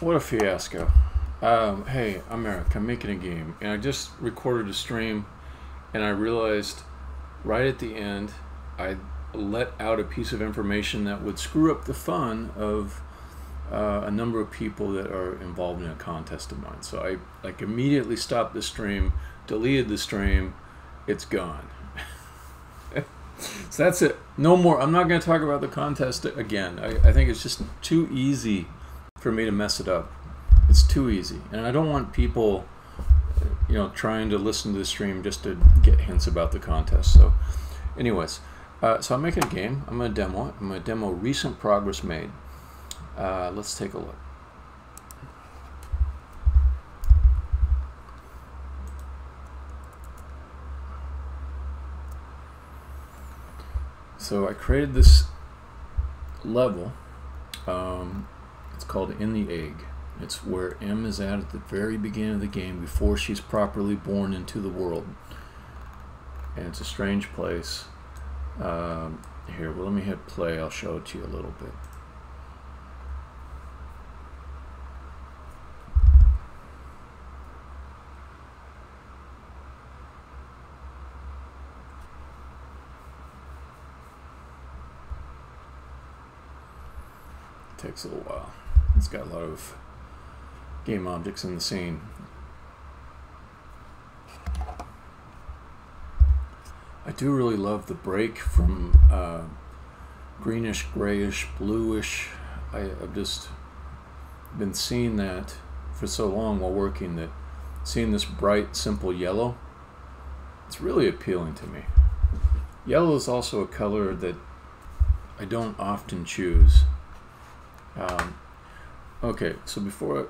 What a fiasco. Hey, I'm Eric. I'm making a game, and I just recorded a stream, and I realized right at the end I let out a piece of information that would screw up the fun of a number of people that are involved in a contest of mine. So I immediately stopped the stream, deleted the stream, it's gone. So that's it. No more. I'm not going to talk about the contest again. I think it's just too easy for me to mess it up. It's too easy, and I don't want people, trying to listen to the stream just to get hints about the contest. So, anyways, so I'm making a game. I'm going to demo it. I'm going to demo recent progress made. Let's take a look. So I created this level. It's called In the Egg. It's where M is at the very beginning of the game before she's properly born into the world. And it's a strange place. Here, well, let me hit play. I'll show it to you a little bit. Takes a little while. It's got a lot of game objects in the scene. I do really love the break from greenish, grayish, bluish. I've just been seeing that for so long while working, that seeing this bright, simple yellow, it's really appealing to me. Yellow is also a color that I don't often choose. Okay, so before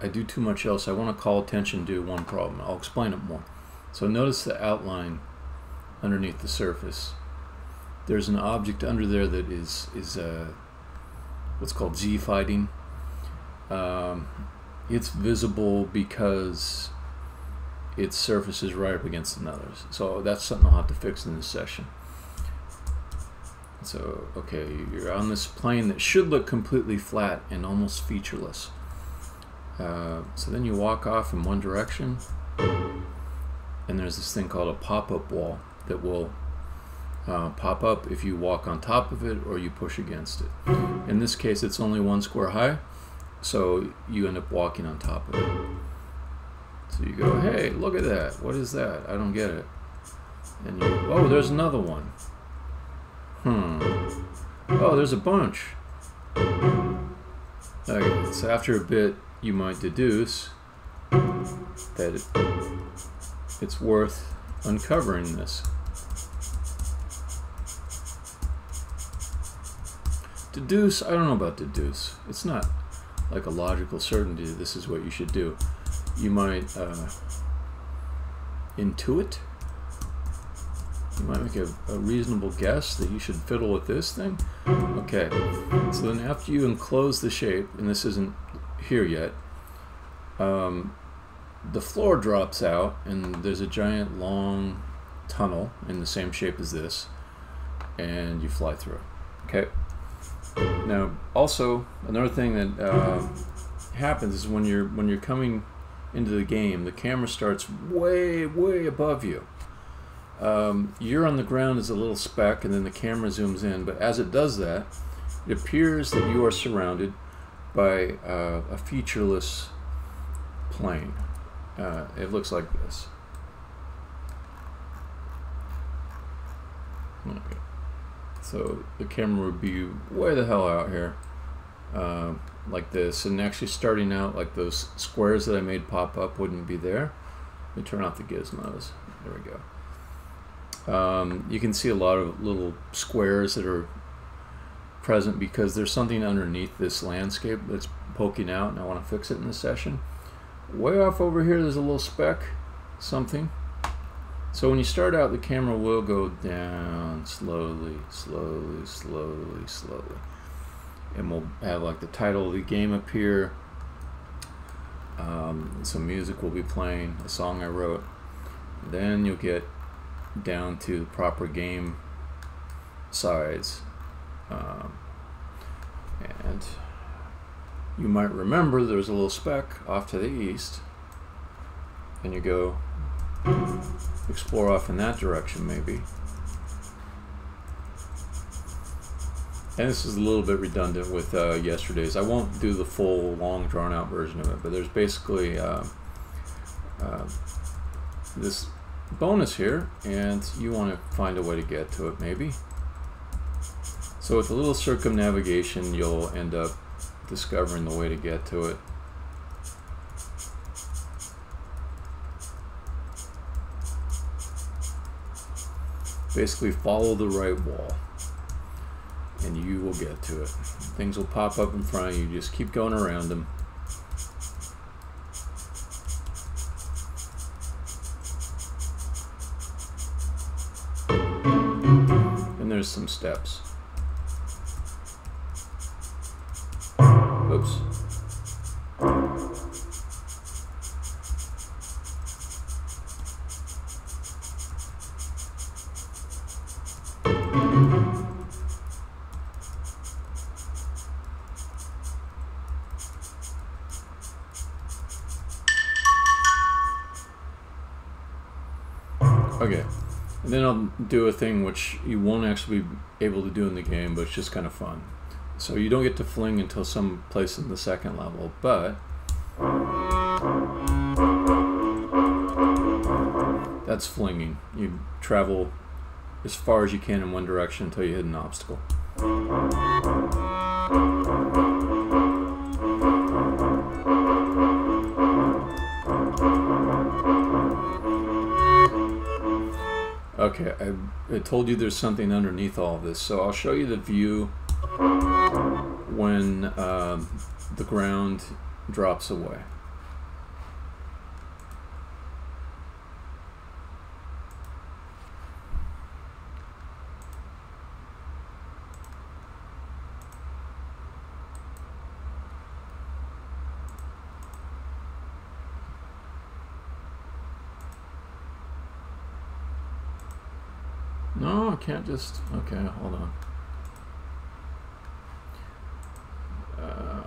I do too much else, I want to call attention to one problem. I'll explain it more. So notice the outline underneath the surface. There's an object under there that is what's called Z-fighting. It's visible because its surface is right up against another's. So that's something I'll have to fix in this session. So, okay, you're on this plane that should look completely flat and almost featureless. So then you walk off in one direction, and there's this thing called a pop-up wall that will pop up if you walk on top of it or you push against it. In this case, it's only 1 square high, so you end up walking on top of it. So you go, hey, look at that. What is that? I don't get it. And you, oh, there's another one. Oh, there's a bunch. Okay, so after a bit, you might deduce that it's worth uncovering this. Deduce, I don't know about deduce. It's not like a logical certainty that this is what you should do. You might intuit. You might make a reasonable guess that you should fiddle with this thing. Okay, so then after you enclose the shape, and this isn't here yet, the floor drops out and there's a giant long tunnel in the same shape as this, and you fly through it. Okay. Now also another thing that happens is when you're coming into the game, the camera starts way above you. You're on the ground as a little speck, and then the camera zooms in, but as it does that, it appears that you are surrounded by a featureless plane. It looks like this. Okay. So the camera would be way the hell out here, like this, and actually starting out like those squares that I made pop up wouldn't be there. Let me turn off the gizmos. There we go. You can see a lot of little squares that are present because there's something underneath this landscape that's poking out, and I want to fix it in this session. Way off over here there's a little speck, something. So when you start out, the camera will go down slowly, and we'll have like the title of the game appear. Some music will be playing, a song I wrote. Then you'll get down to the proper game size, and you might remember there's a little speck off to the east, and you go explore off in that direction maybe. And this is a little bit redundant with yesterday's. I won't do the full long drawn out version of it, but there's basically this bonus here, and you want to find a way to get to it maybe. So with a little circumnavigation, you'll end up discovering the way to get to it. Basically follow the right wall and you will get to it. Things will pop up in front of you, just keep going around them. And there's some steps. Oops. Okay, and then I'll do a thing which you won't actually be able to do in the game, but it's just kind of fun. So you don't get to fling until some place in the second level, but that's flinging. You travel as far as you can in one direction until you hit an obstacle. Okay, I told you there's something underneath all of this, so I'll show you the view when the ground drops away. No, I can't just... Okay, hold on.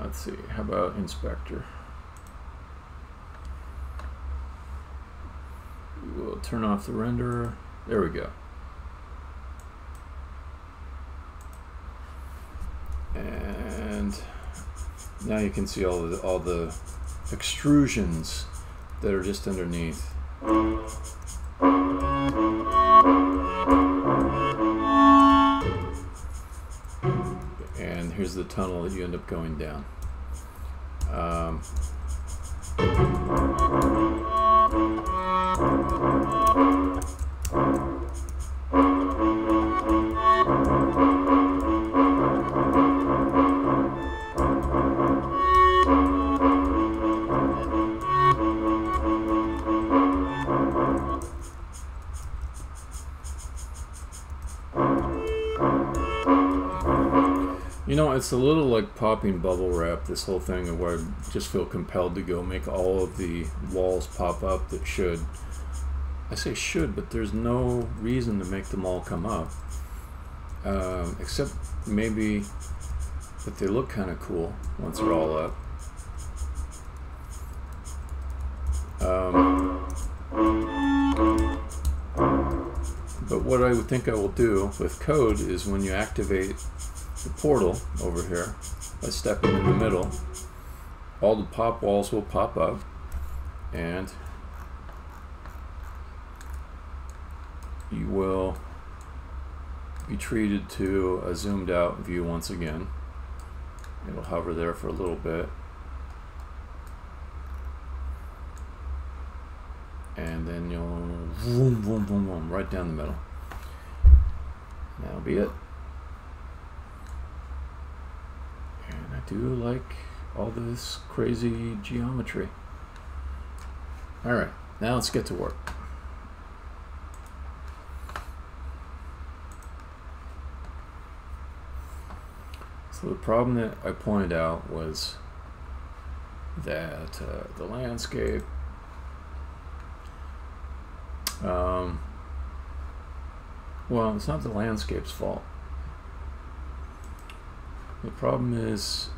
Let's see, how about Inspector? We'll turn off the renderer. There we go. And now you can see all the extrusions that are just underneath. And here's the tunnel that you end up going down. You know, it's a little like popping bubble wrap, this whole thing, where I just feel compelled to go make all of the walls pop up that should. I say should, but there's no reason to make them all come up. Except maybe that they look kind of cool once they're all up. But what I would think I will do with code is when you activate the portal over here by stepping in the middle, all the pop walls will pop up and you will be treated to a zoomed out view once again. It'll hover there for a little bit and then you'll boom, boom, boom, boom, right down the middle. That'll be it. And I do like all this crazy geometry. Alright, now let's get to work. So the problem that I pointed out was that the landscape well, it's not the landscape's fault. The problem is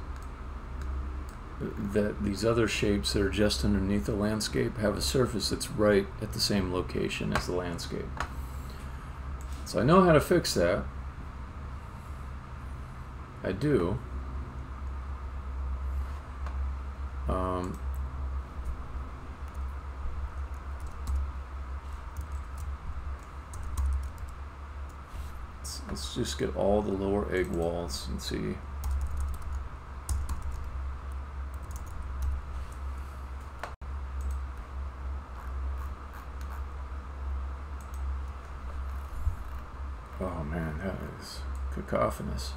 that these other shapes that are just underneath the landscape have a surface that's right at the same location as the landscape. So I know how to fix that. I do. Let's just get all the lower egg walls and see. Oh man, that is cacophonous.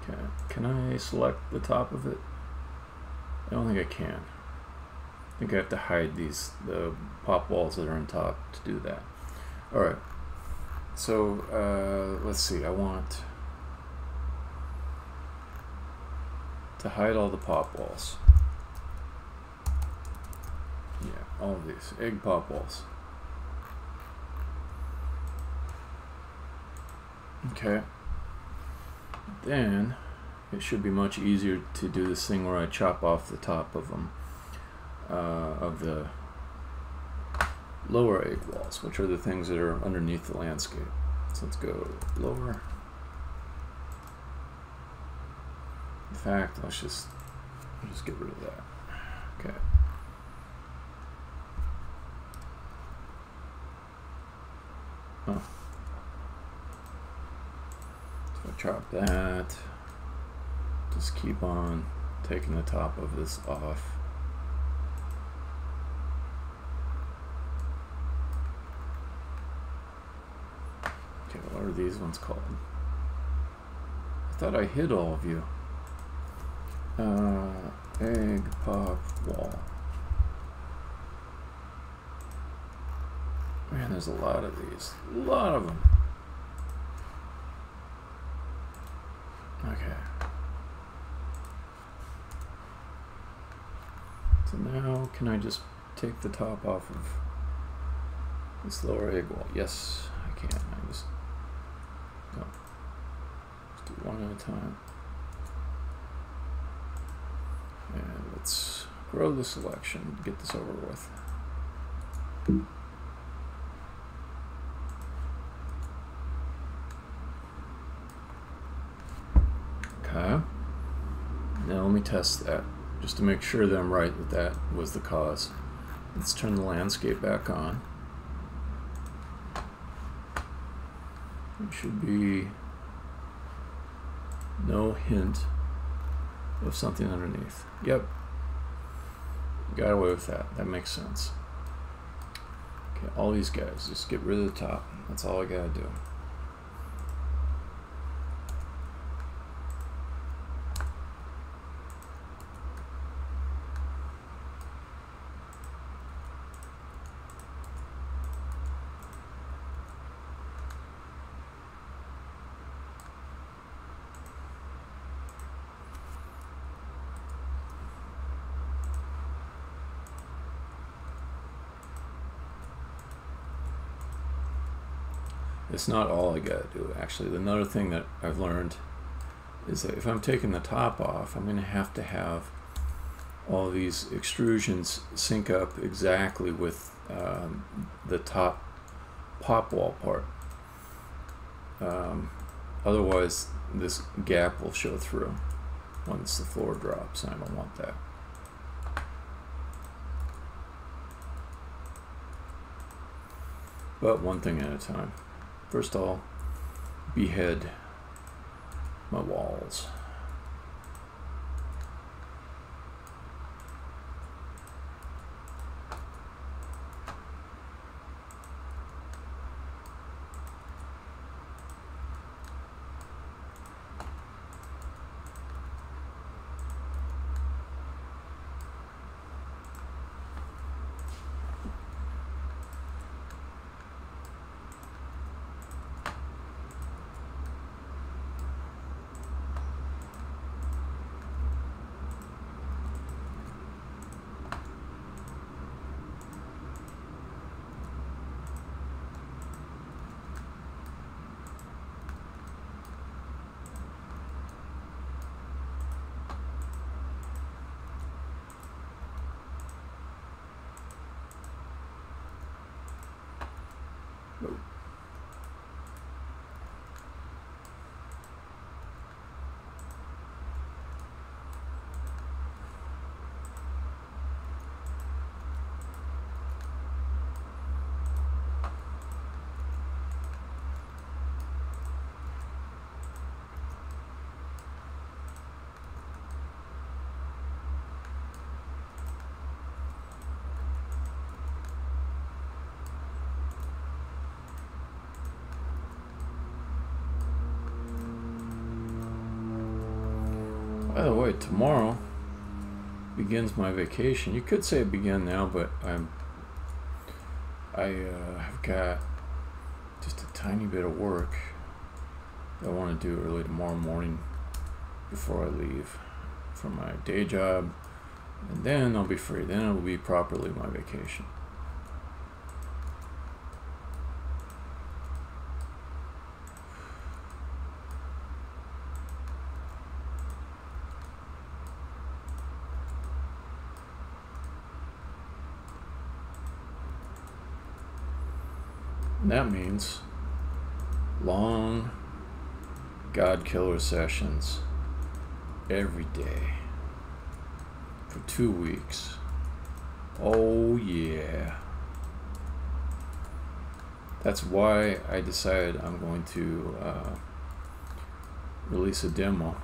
Okay, can I select the top of it? I don't think I can. I think I have to hide the pop walls that are on top to do that. Alright, so let's see, I want to hide all the pop walls. Yeah, all of these egg pop walls. Okay, then it should be much easier to do this thing where I chop off the top of them, of the lower egg walls, which are the things that are underneath the landscape. So let's go lower. In fact, let's just get rid of that. Okay. Oh. So I chop that. Just keep on taking the top of this off. Okay, what are these ones called? I thought I hid all of you. Egg pop wall. Man, there's a lot of these. A lot of them. Okay. So now, can I just take the top off of this lower egg wall? Yes, I can. I just no. Let's do one at a time. And let's grow the selection. Get this over with. Okay. Now let me test that, just to make sure that I'm right that that was the cause. Let's turn the landscape back on. There should be no hint of something underneath. Yep. Got away with that. That makes sense. Okay, all these guys, just get rid of the top. That's all I gotta do. It's not all I gotta do, actually. Another thing that I've learned is that if I'm taking the top off, I'm gonna have to have all these extrusions sync up exactly with the top pop wall part. Otherwise, this gap will show through once the floor drops, and I don't want that. But one thing at a time. First I'll behead my walls. By the way, tomorrow begins my vacation. You could say it began now, but I have got just a tiny bit of work that I want to do early tomorrow morning before I leave for my day job, and then I'll be free. Then it will be properly my vacation. And that means long Godkiller sessions every day for 2 weeks. Oh yeah. That's why I decided I'm going to release a demo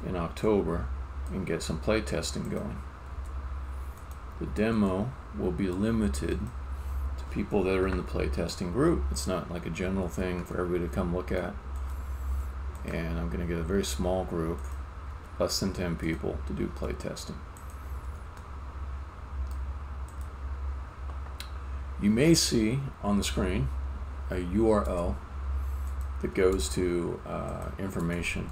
in October and get some playtesting going. The demo will be limited to people that are in the playtesting group. It's not like a general thing for everybody to come look at. And I'm going to get a very small group, less than 10 people, to do playtesting. You may see on the screen a URL that goes to information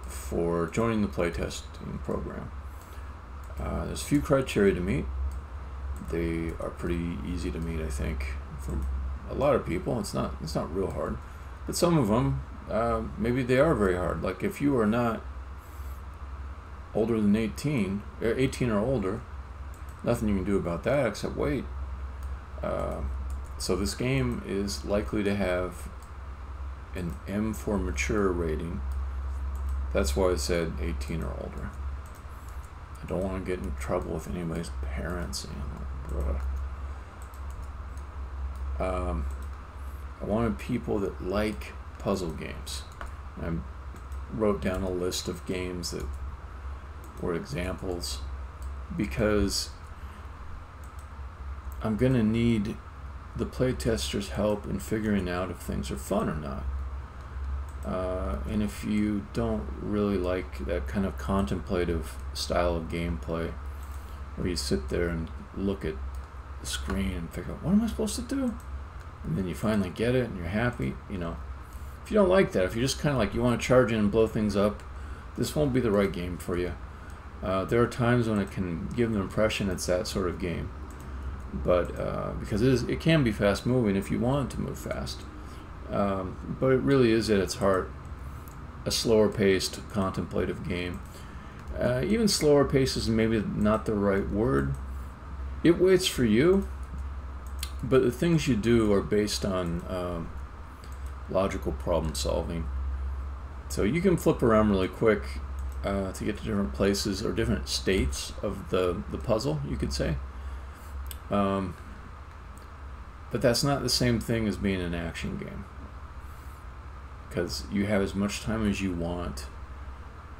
for joining the playtesting program. There's a few criteria to meet. They are pretty easy to meet, I think, for a lot of people. It's not real hard, but some of them maybe they are very hard. Like if you are not older than 18 or older, nothing you can do about that except wait. So this game is likely to have an M for mature rating. That's why I said 18 or older. I don't want to get in trouble with anybody's parents. I wanted people that like puzzle games. I wrote down a list of games that were examples because I'm going to need the playtester's help in figuring out if things are fun or not. And if you don't really like that kind of contemplative style of gameplay, where you sit there and look at the screen and figure out, what am I supposed to do? And then you finally get it and you're happy, you know. If you don't like that, if you're just kind of like, you want to charge in and blow things up, this won't be the right game for you. There are times when it can give the impression it's that sort of game. But because it can be fast moving if you want it to move fast. But it really is at its heart a slower paced contemplative game. Even slower pace is maybe not the right word. It waits for you, but the things you do are based on logical problem solving. So you can flip around really quick to get to different places or different states of the puzzle, you could say. But that's not the same thing as being an action game, because you have as much time as you want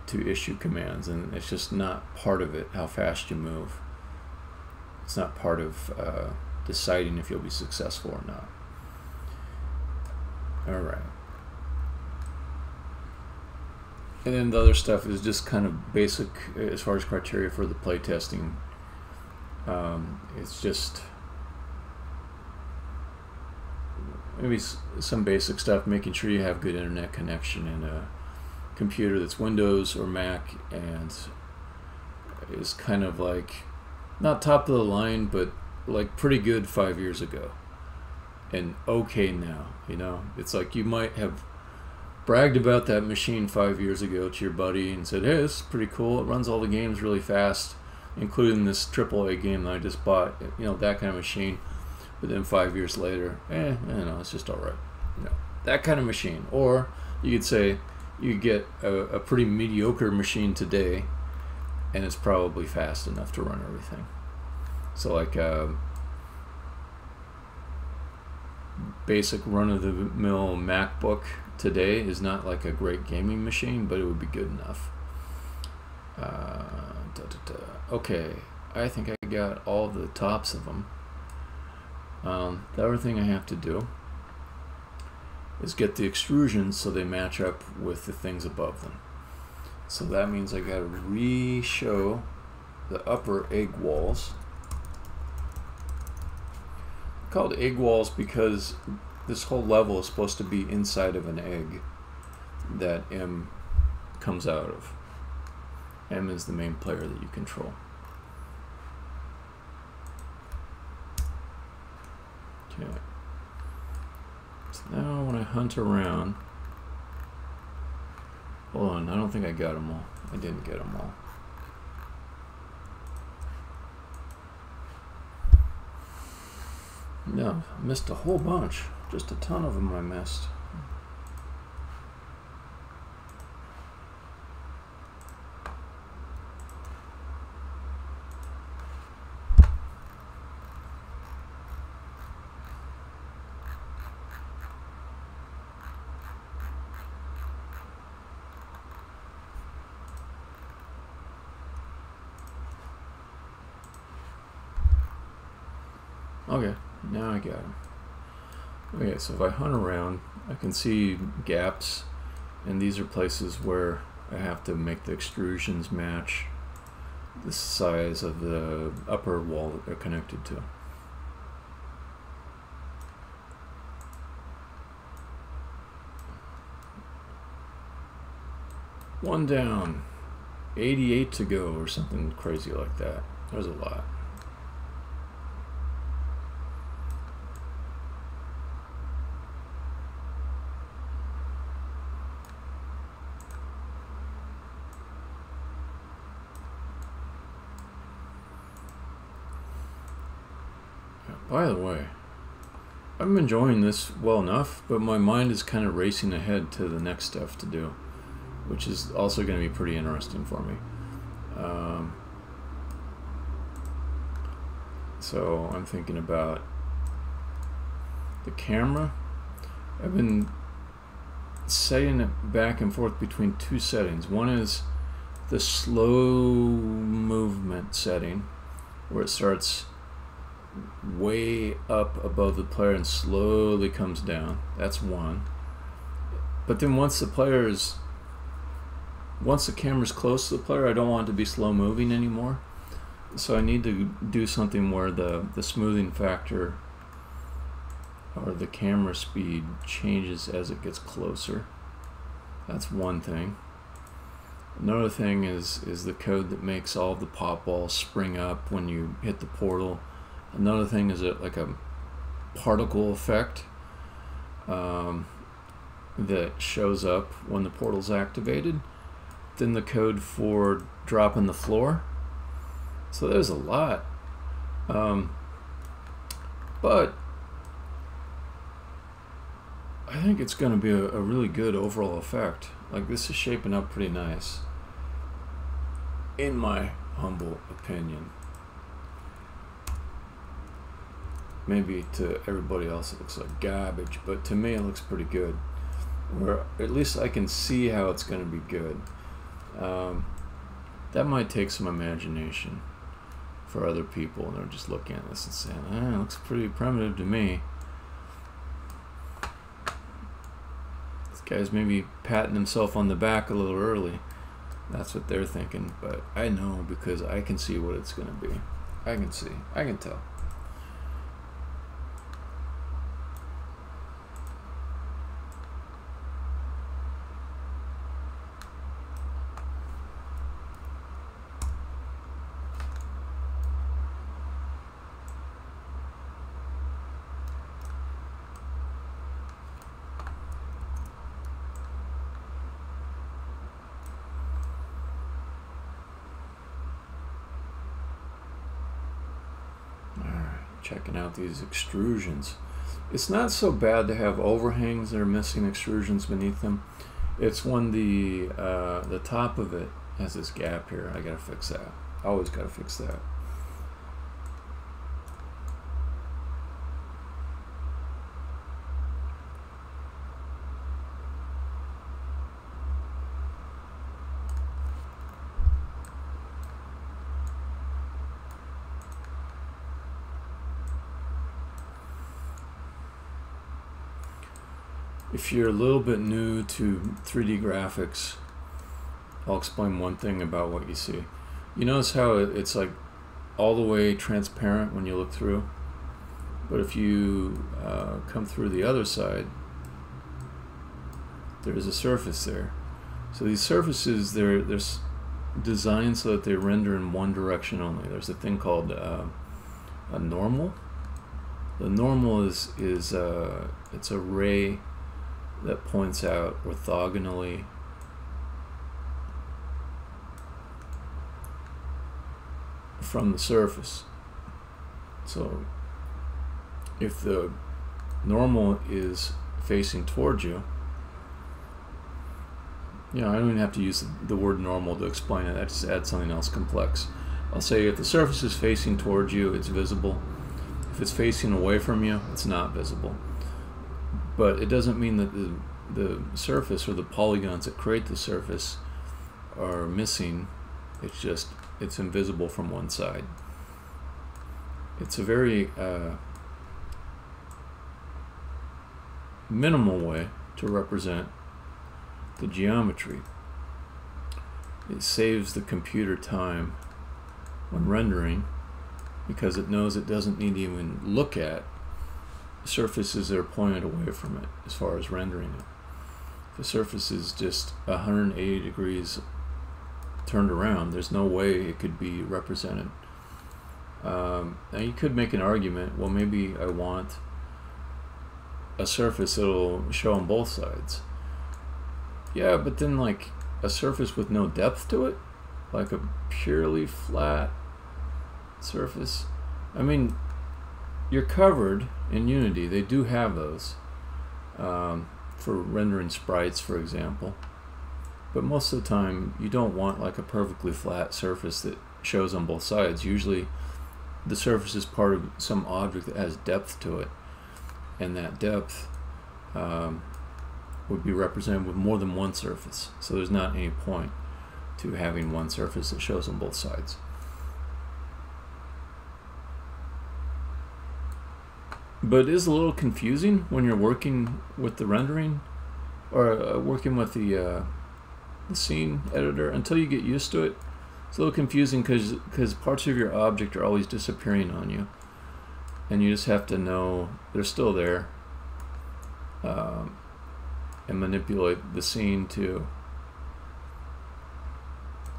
to issue commands, and it's just not part of it how fast you move. It's not part of deciding if you'll be successful or not. Alright. And then the other stuff is just kind of basic as far as criteria for the playtesting. It's just maybe some basic stuff, making sure you have good internet connection and a computer that's Windows or Mac and is kind of like not top of the line, but like pretty good 5 years ago and okay now. You know, it's like you might have bragged about that machine 5 years ago to your buddy and said, hey, this is pretty cool, it runs all the games really fast, including this AAA game that I just bought, you know, that kind of machine. But then 5 years later, you know, it's just all right. You know, that kind of machine. Or you could say you get a pretty mediocre machine today, and it's probably fast enough to run everything. So like basic run-of-the-mill MacBook today is not like a great gaming machine, but it would be good enough. Okay, I think I got all the tops of them. The other thing I have to do is get the extrusions so they match up with the things above them. So that means I gotta re-show the upper egg walls. Called egg walls because this whole level is supposed to be inside of an egg that M comes out of. M is the main player that you control. Okay. So now when I hunt around, hold on, I don't think I got them all. I didn't get them all. No, I missed a whole bunch. Just a ton of them I missed. Okay, now I got them. Okay, so if I hunt around, I can see gaps, and these are places where I have to make the extrusions match the size of the upper wall that they're connected to. One down, 88 to go, or something crazy like that. There's a lot. By the way, I'm enjoying this well enough, but my mind is kind of racing ahead to the next stuff to do, which is also going to be pretty interesting for me. So I'm thinking about the camera. I've been setting it back and forth between two settings. One is the slow movement setting, where it starts way up above the player and slowly comes down. That's one. But then once the camera's close to the player, I don't want it to be slow moving anymore. So I need to do something where the smoothing factor or the camera speed changes as it gets closer. That's one thing. Another thing is the code that makes all the pop balls spring up when you hit the portal. Another thing is like a particle effect that shows up when the portal's activated. Then the code for dropping the floor. So there's a lot. But I think it's going to be a really good overall effect. Like, this is shaping up pretty nice, in my humble opinion. Maybe to everybody else it looks like garbage, but to me it looks pretty good. Or at least I can see how it's going to be good. That might take some imagination for other people, and they're just looking at this and saying, it looks pretty primitive to me. This guy's maybe patting himself on the back a little early. That's what they're thinking, but I know because I can see what it's going to be. I can see. I can tell. Checking out these extrusions. It's not so bad to have overhangs that are missing extrusions beneath them. It's when the top of it has this gap here. I gotta fix that. Always gotta fix that. If you're a little bit new to 3D graphics, I'll explain one thing about what you see. You notice how it's like all the way transparent when you look through, but if you come through the other side, there's a surface there. So these surfaces, they're designed so that they render in one direction only. There's a thing called a normal. The normal is it's a ray that points out orthogonally from the surface. So if the normal is facing towards you, I don't even have to use the word normal to explain it. I just add something else complex. I'll say if the surface is facing towards you, it's visible. If it's facing away from you, it's not visible. But it doesn't mean that the surface or the polygons that create the surface are missing. It's just it's invisible from one side. It's a very minimal way to represent the geometry. It saves the computer time when rendering because it knows it doesn't need to even look at surfaces that are pointed away from it as far as rendering it. If the surface is just 180 degrees turned around, there's no way it could be represented. Now you could make an argument, well, maybe I want a surface that'll show on both sides. Yeah, but then like a surface with no depth to it, like a purely flat surface. I mean, you're covered in Unity. They do have those for rendering sprites, for example. But most of the time, you don't want like a perfectly flat surface that shows on both sides. Usually, the surface is part of some object that has depth to it, and that depth would be represented with more than one surface. So there's not any point to having one surface that shows on both sides. But it is a little confusing when you're working with the rendering or working with the scene editor until you get used to it. It's a little confusing because parts of your object are always disappearing on you, and you just have to know they're still there and manipulate the scene to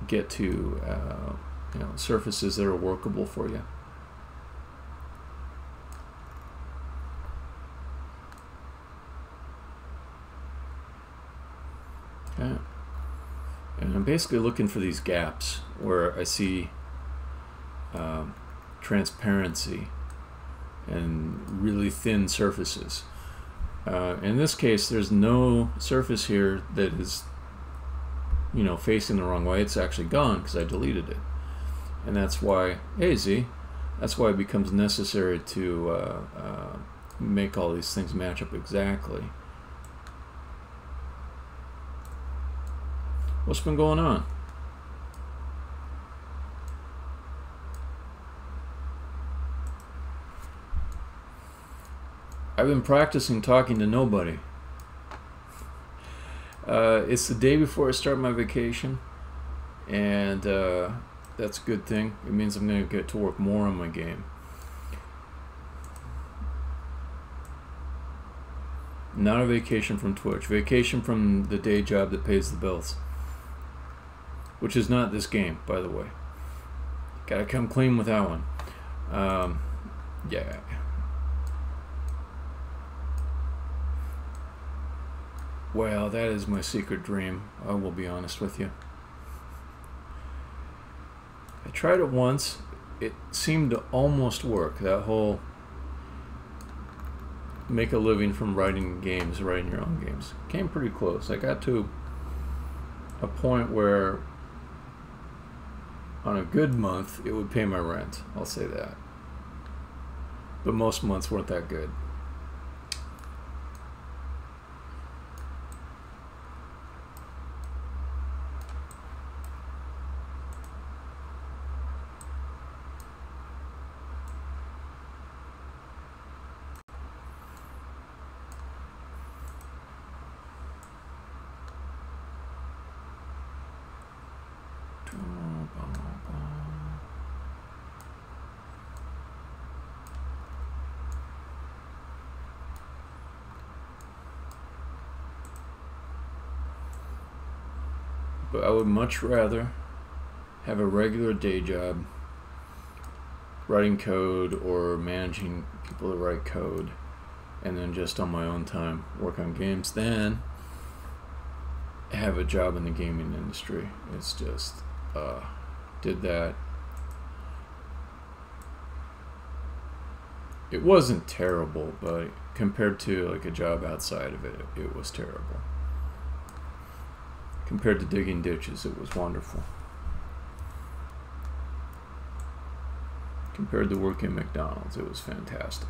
get to surfaces that are workable for you. Okay. And I'm basically looking for these gaps where I see transparency and really thin surfaces. In this case, there's no surface here that is facing the wrong way. It's actually gone because I deleted it. And that's why, hey Z, that's why it becomes necessary to make all these things match up exactly. What's been going on? I've been practicing talking to nobody. It's the day before I start my vacation, and that's a good thing. It means I'm going to get to work more on my game. Not a vacation from Twitch. Vacation from the day job that pays the bills. Which is not this game, by the way. Gotta come clean with that one. Yeah. Well, that is my secret dream. I will be honest with you. I tried it once. It seemed to almost work. That whole make a living from writing games, writing your own games. Came pretty close. I got to a point where on a good month it would pay my rent. I'll say that. But most months weren't that good. But I would much rather have a regular day job writing code or managing people to write code, and then just on my own time work on games than have a job in the gaming industry. It's just did that. It wasn't terrible, but compared to like a job outside of it, it was terrible. Compared to digging ditches, it was wonderful. Compared to working at McDonald's, it was fantastic.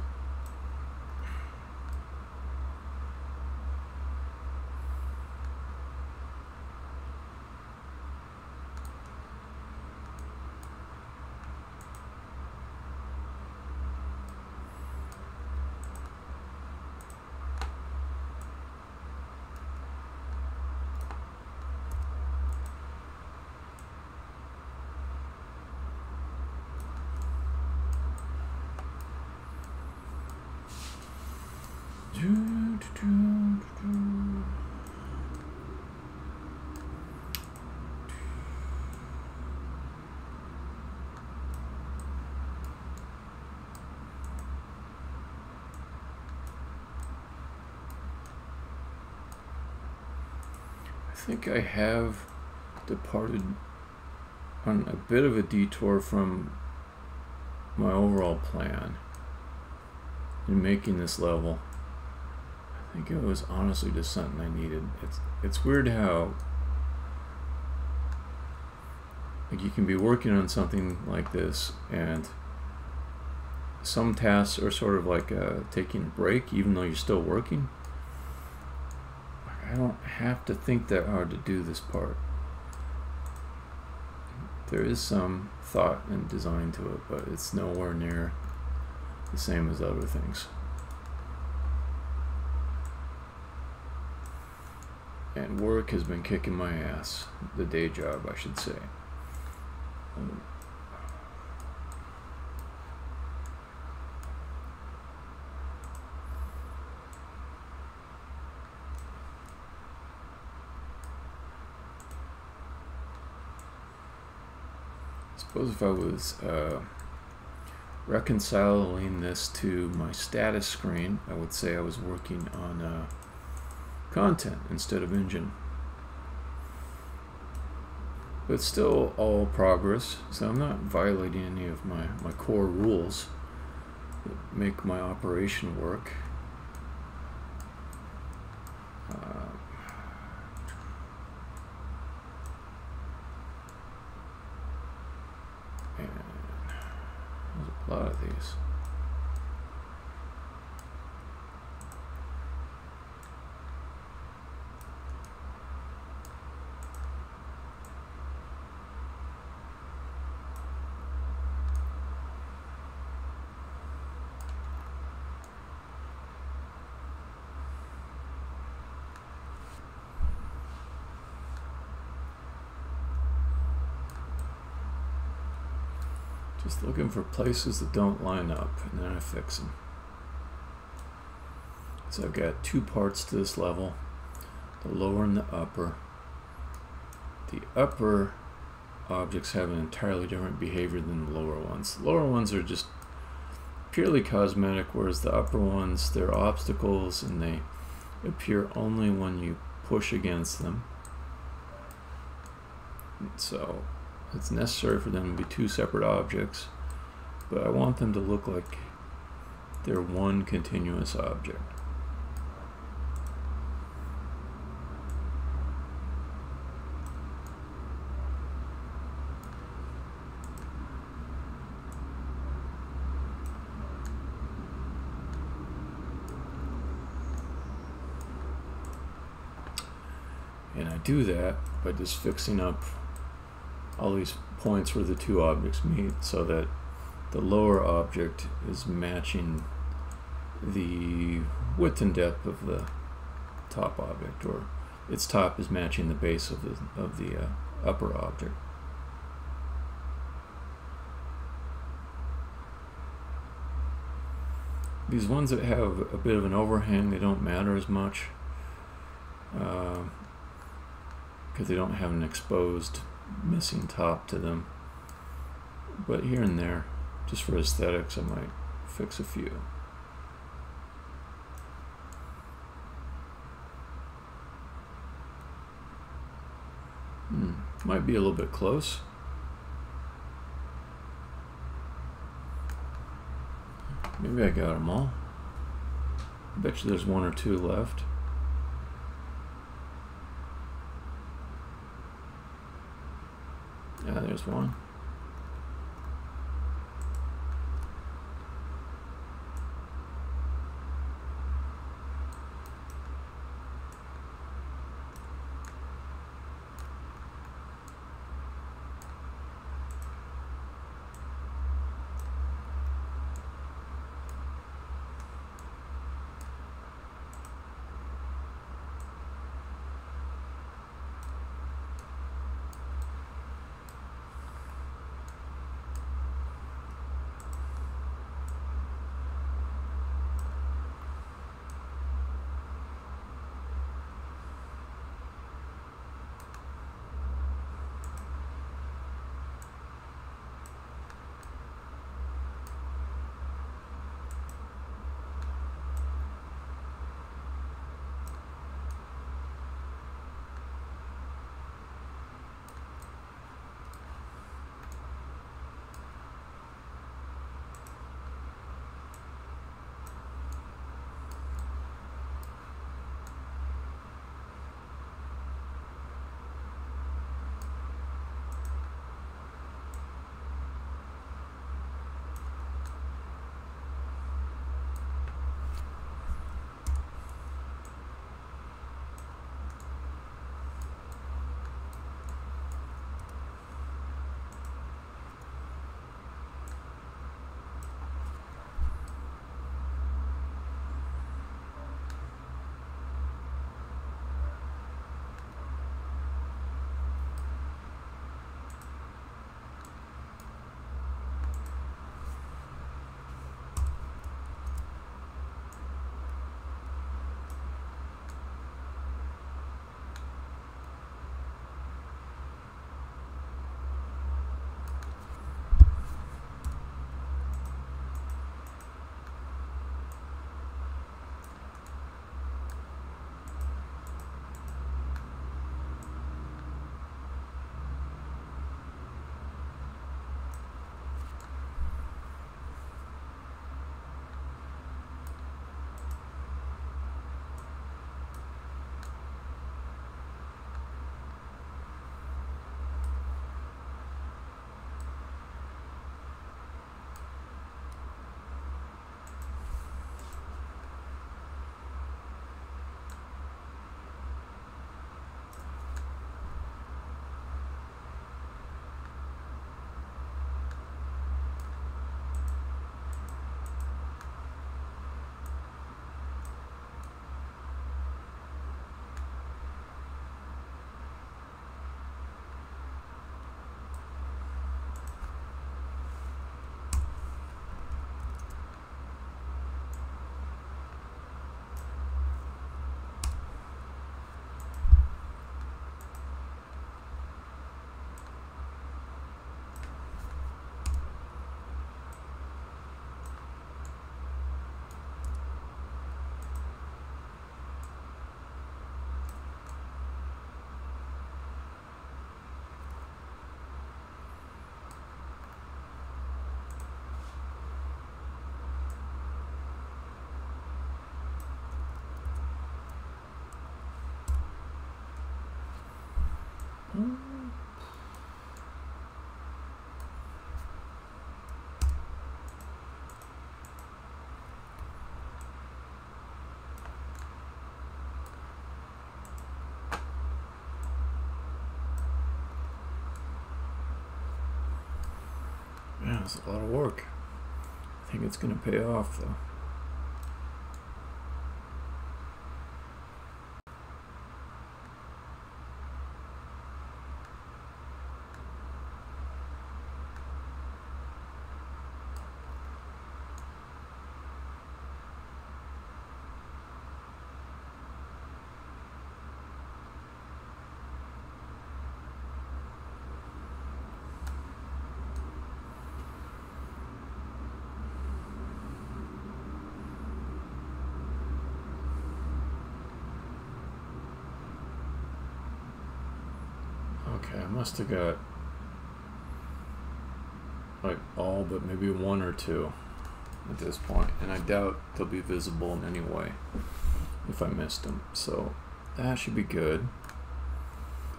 I think I have departed on a bit of a detour from my overall plan in making this level. I think it was honestly just something I needed. It's weird how like you can be working on something like this and some tasks are sort of like taking a break even though you're still working. I don't have to think that hard to do this part. There is some thought and design to it, but it's nowhere near the same as other things. And work has been kicking my ass. The day job, I should say. Suppose if I was reconciling this to my status screen, I would say I was working on content instead of engine. But it's still all progress, so I'm not violating any of my core rules that make my operation work. And there's a lot of these. Just looking for places that don't line up, and then I fix them. So I've got two parts to this level, the lower and the upper. The upper objects have an entirely different behavior than the lower ones. The lower ones are just purely cosmetic, whereas the upper ones, they're obstacles and they appear only when you push against them. So it's necessary for them to be two separate objects, but I want them to look like they're one continuous object. And I do that by just fixing up all these points where the two objects meet so that the lower object is matching the width and depth of the top object, or its top is matching the base of the upper object. These ones that have a bit of an overhang, they don't matter as much. because they don't have an exposed missing top to them. But here and there, just for aesthetics, I might fix a few. Might be a little bit close. Maybe I got them all. I bet you there's one or two left. Yeah, there's one. Yeah, it's a lot of work. I think it's going to pay off, though. Okay, I must have got like all but maybe one or two at this point, and I doubt they'll be visible in any way if I missed them, so that should be good.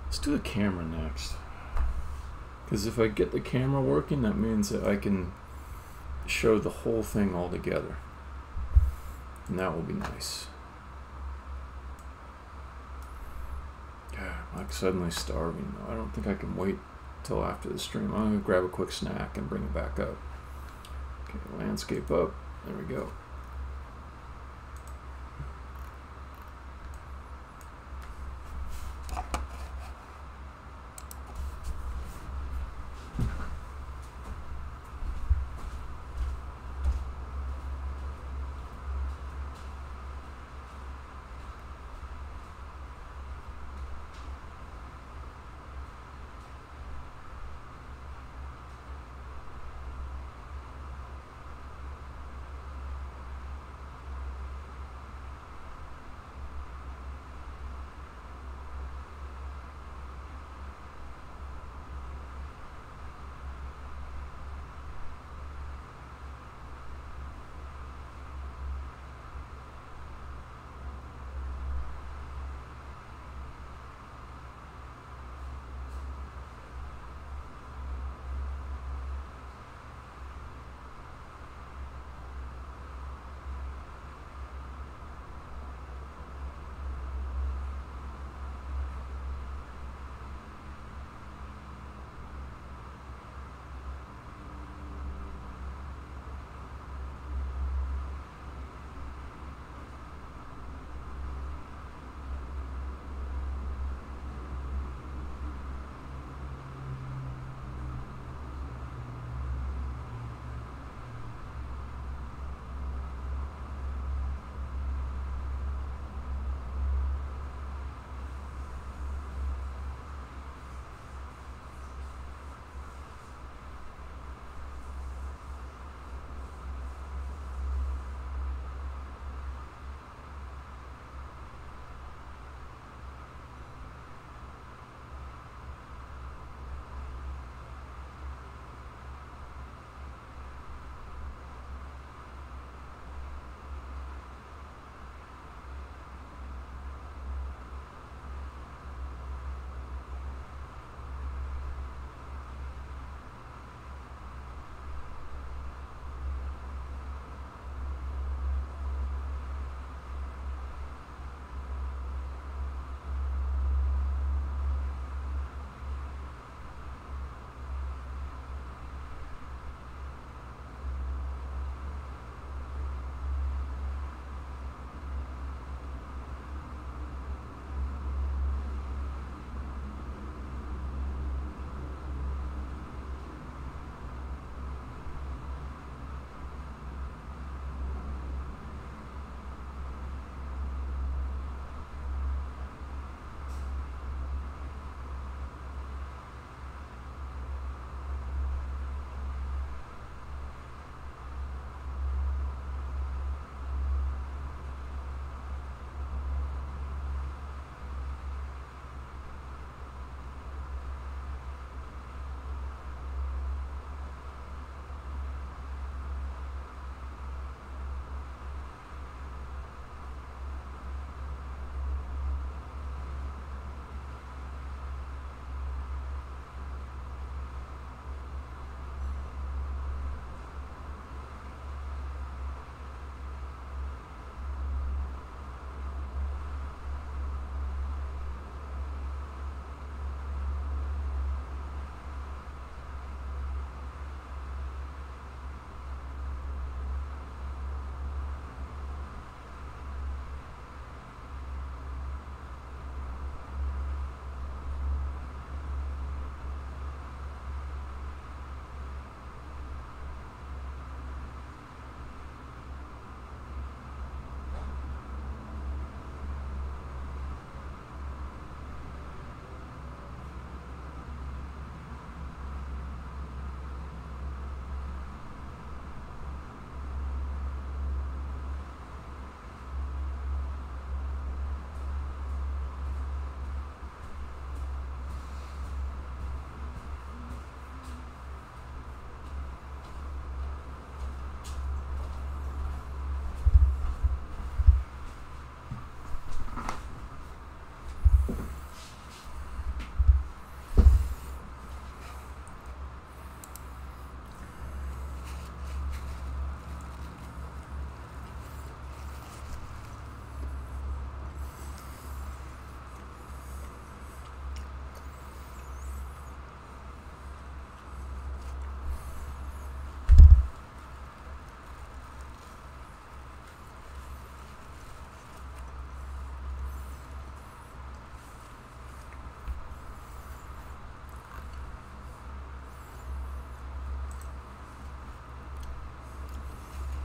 Let's do the camera next, because if I get the camera working, that means that I can show the whole thing all together, and that will be nice. I'm like suddenly starving though. I don't think I can wait till after the stream. I'm gonna grab a quick snack and bring it back up. Okay, landscape up. There we go.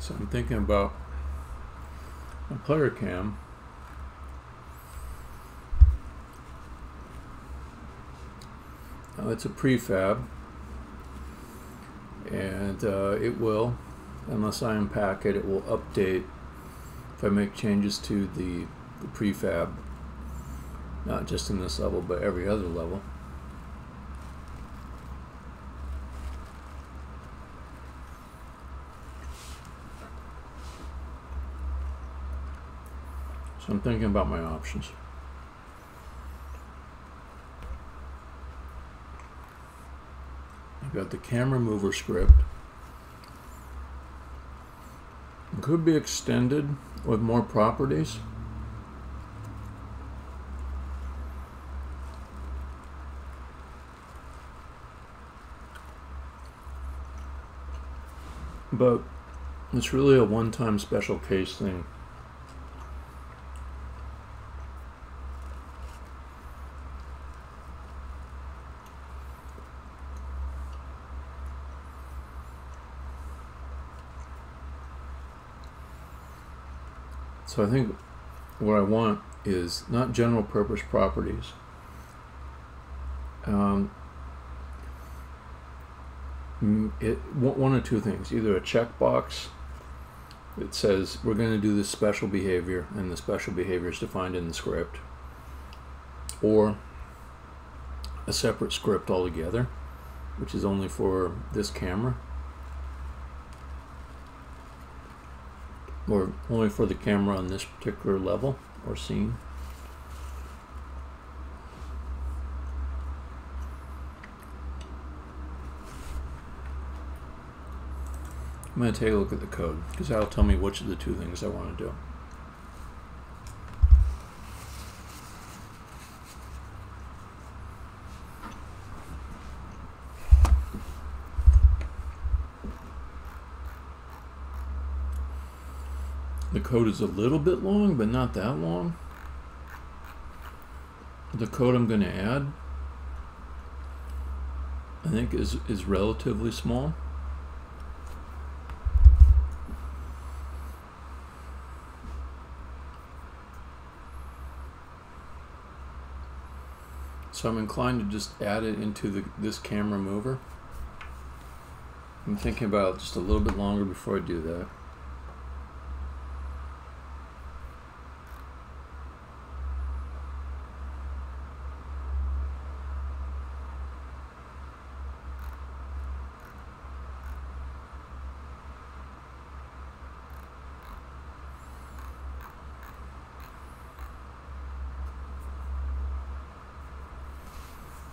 So I'm thinking about a player cam. Now it's a prefab, and it will, unless I unpack it, it will update if I make changes to the prefab, not just in this level, but every other level. So I'm thinking about my options. I've got the camera mover script. It could be extended with more properties. But it's really a one-time special case thing. So I think what I want is not general purpose properties. One of two things: either a checkbox that says we're going to do this special behavior, and the special behavior is defined in the script, or a separate script altogether, which is only for this camera, or only for the camera on this particular level or scene. I'm going to take a look at the code, because that'll tell me which of the two things I want to do. The code is a little bit long, but not that long. The code I'm going to add, I think, is relatively small. So I'm inclined to just add it into this camera mover. I'm thinking about just a little bit longer before I do that.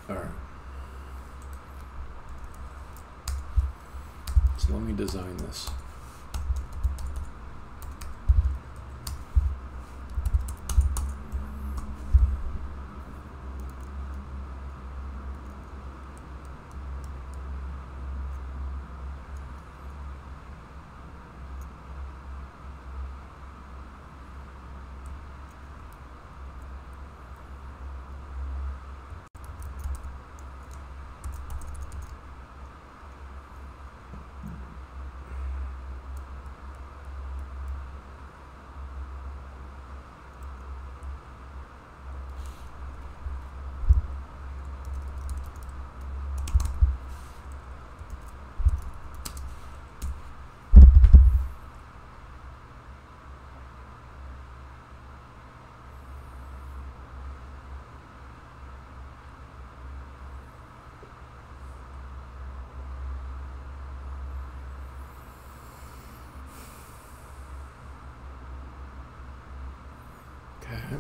Alright. So let me design this.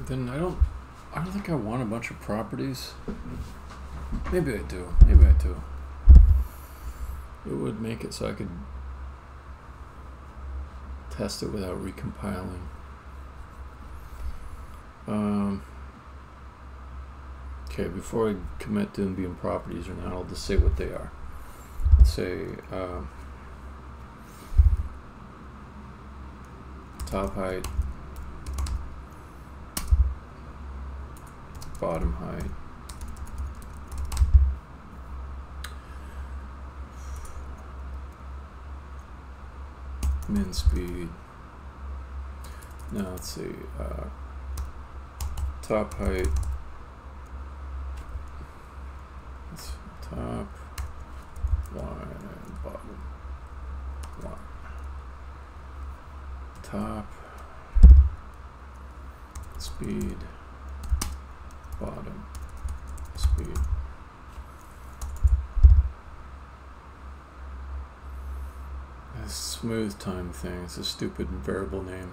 Then I don't think I want a bunch of properties. Maybe I do. Maybe I do. It would make it so I could test it without recompiling. Okay, before I commit to them being properties or not, I'll just say what they are. Let's say top height, bottom height, min speed. Now let's see, top height, it's top line and bottom line. Top speed, bottom speed. This smooth time thing, it's a stupid variable name.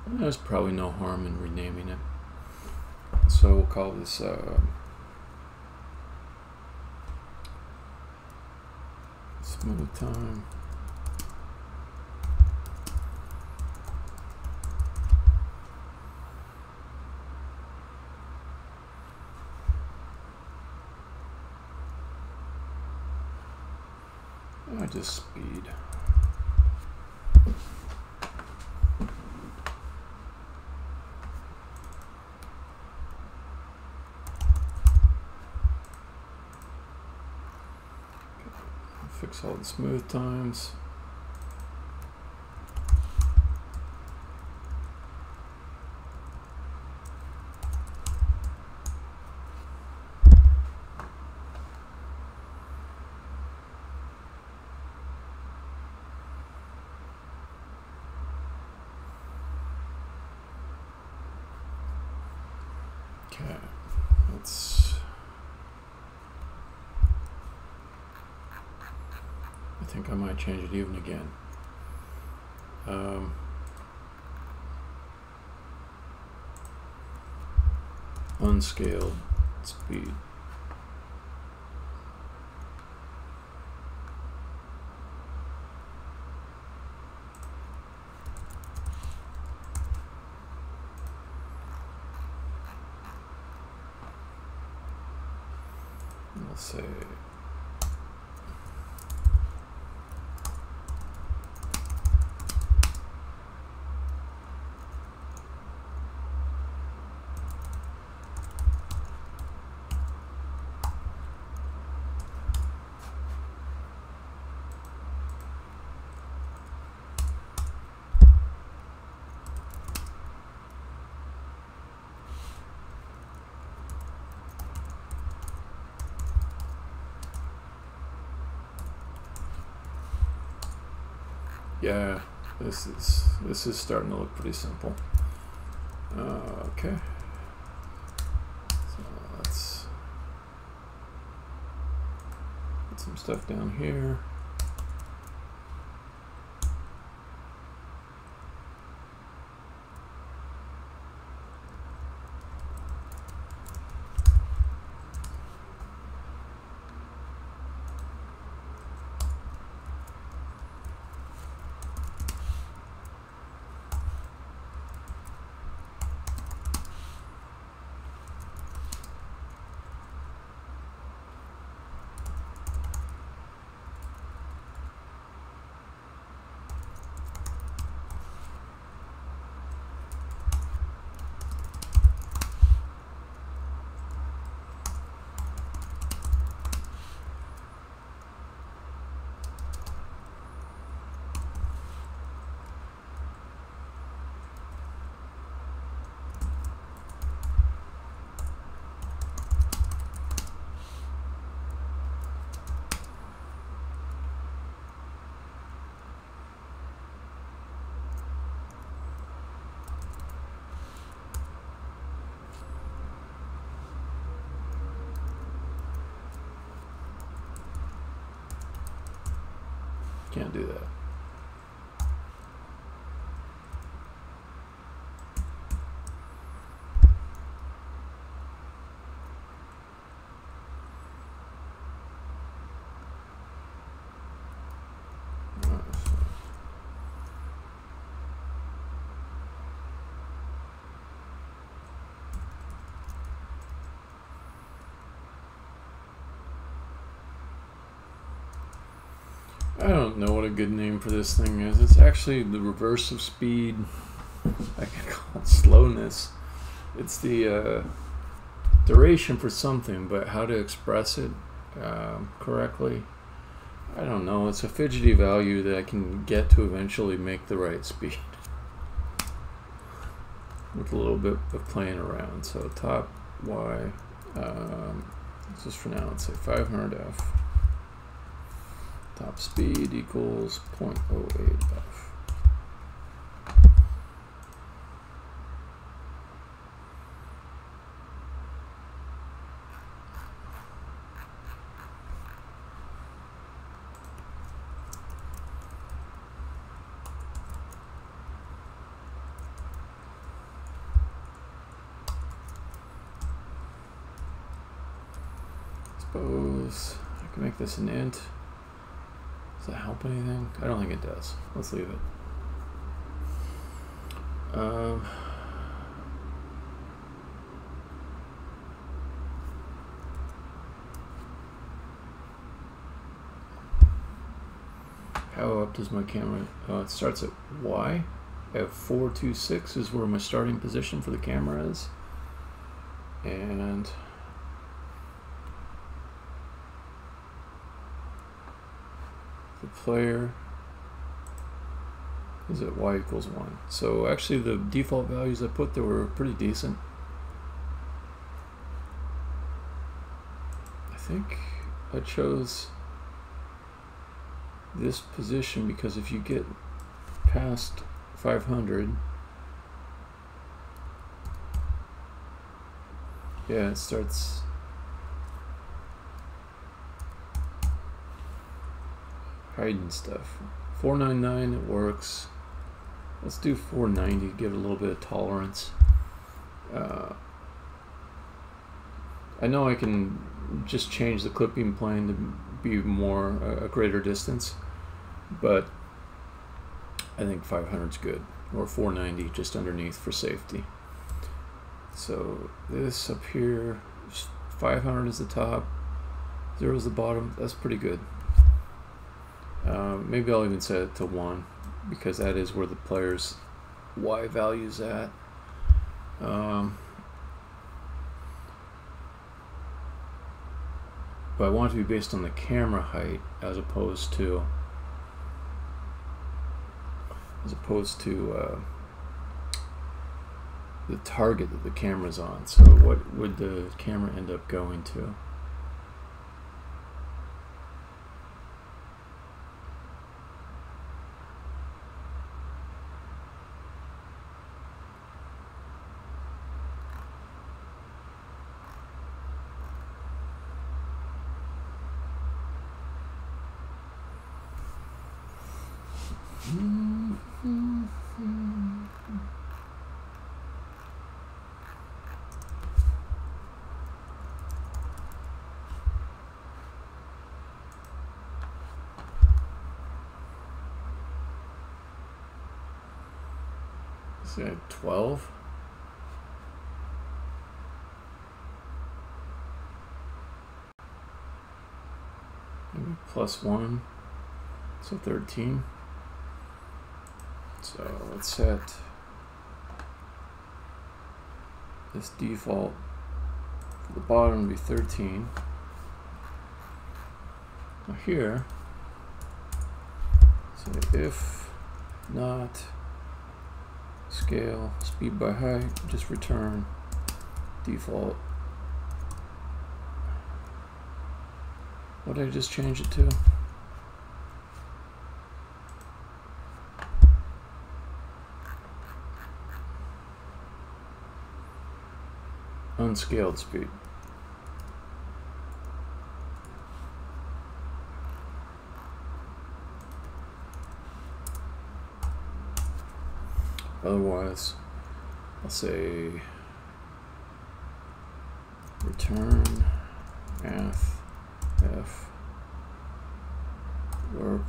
There's probably no harm in renaming it. So we'll call this smooth time. I just speed. Fix all the smooth times. Okay, I think I might change it even again. Unscaled speed. We'll say yeah, this is starting to look pretty simple. Okay, so let's put some stuff down here. Can't do that. I don't know what a good name for this thing is. It's actually the reverse of speed. I can call it slowness. It's the duration for something, but how to express it correctly, I don't know. It's a fidgety value that I can get to eventually make the right speed with a little bit of playing around. So top Y, just for now, let's say 500F. Top speed equals 0.08F. Suppose I can make this an int. Does that help anything? I don't think it does. Let's leave it. How up does my camera? It starts at Y. At 426 is where my starting position for the camera is, and the player is at Y equals 1. So actually the default values I put there were pretty decent. I think I chose this position because if you get past 500, yeah, it starts hiding stuff. 499, it works. Let's do 490, give it a little bit of tolerance. I know I can just change the clipping plane to be more a greater distance, but I think 500 is good, or 490 just underneath for safety. So this up here, 500 is the top, 0 is the bottom. That's pretty good. Maybe I'll even set it to 1 because that is where the player's Y value's at. But I want it to be based on the camera height as opposed to the target that the camera's on. So what would the camera end up going to? Say 12. Maybe +1, so 13. So let's set this default for the bottom to be 13. Now here, say if not scale speed by height, just return default. What did I just change it to? Unscaled speed. Otherwise, I'll say return math f warp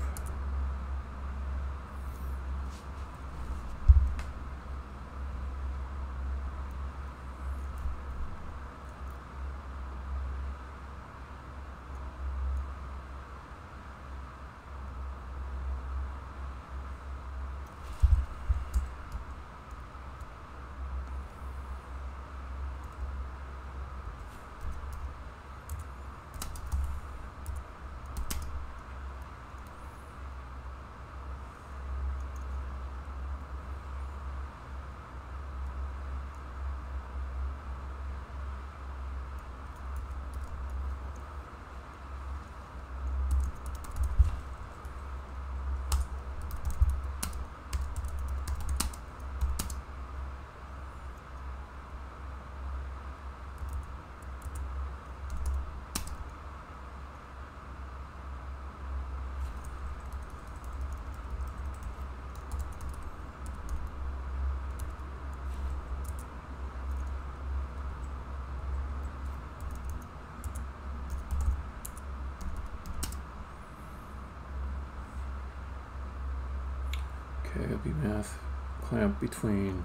Okay, it'll be math clamp between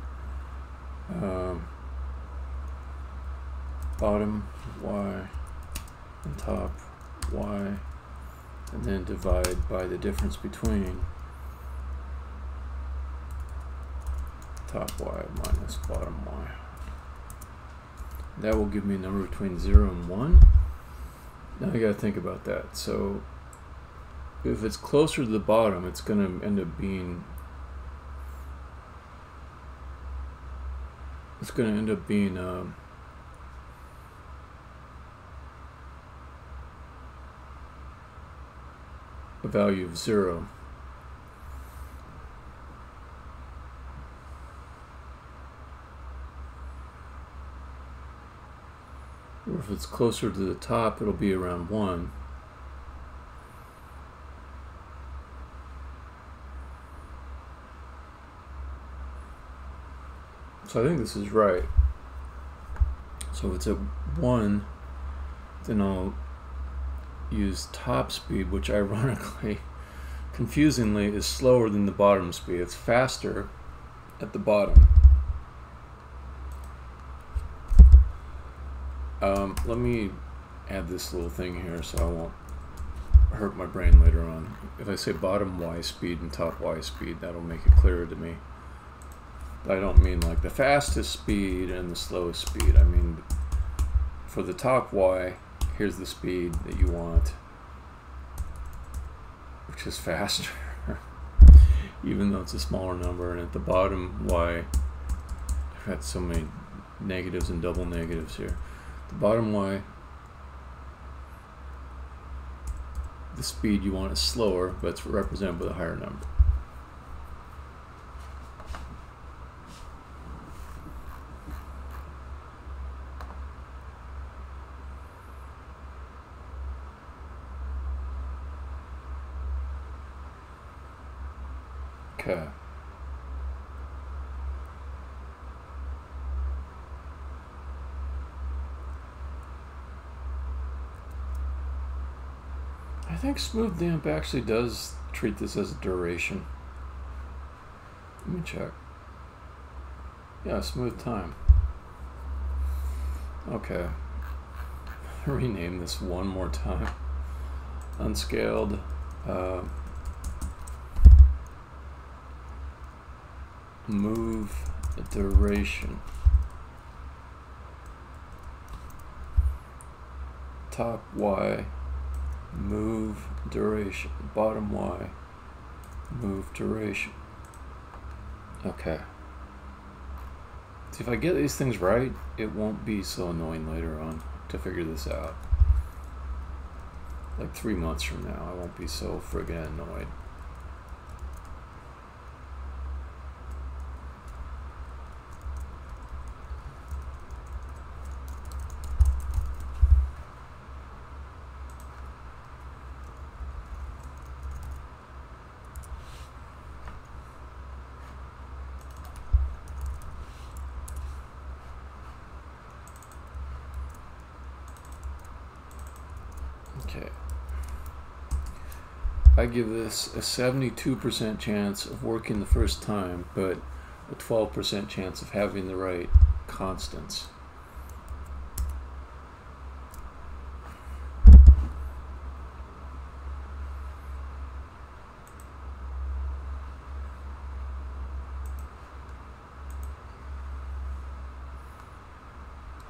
bottom y and top y, and then divide by the difference between top y minus bottom y. That will give me a number between 0 and 1. Now I gotta think about that. So if it's closer to the bottom, it's gonna end up being a value of 0. Or if it's closer to the top, it'll be around 1. So I think this is right. So if it's at 1, then I'll use top speed, which ironically, confusingly, is slower than the bottom speed. It's faster at the bottom. Let me add this little thing here so I won't hurt my brain later on. If I say bottom y speed and top y speed, that'll make it clearer to me. I don't mean like the fastest speed and the slowest speed. I mean, for the top y, here's the speed that you want, which is faster, even though it's a smaller number. And at the bottom y, I've got so many negatives and double negatives here. The bottom y, the speed you want is slower, but it's represented with a higher number. Okay. I think smooth damp actually does treat this as a duration. Let me check. Yeah, smooth time. Okay. Rename this one more time. Unscaled. Move duration. Top y, move duration. Bottom y, move duration. Okay. See, if I get these things right, it won't be so annoying later on to figure this out. Like 3 months from now, I won't be so friggin' annoyed. Okay. I give this a 72% chance of working the first time, but a 12% chance of having the right constants.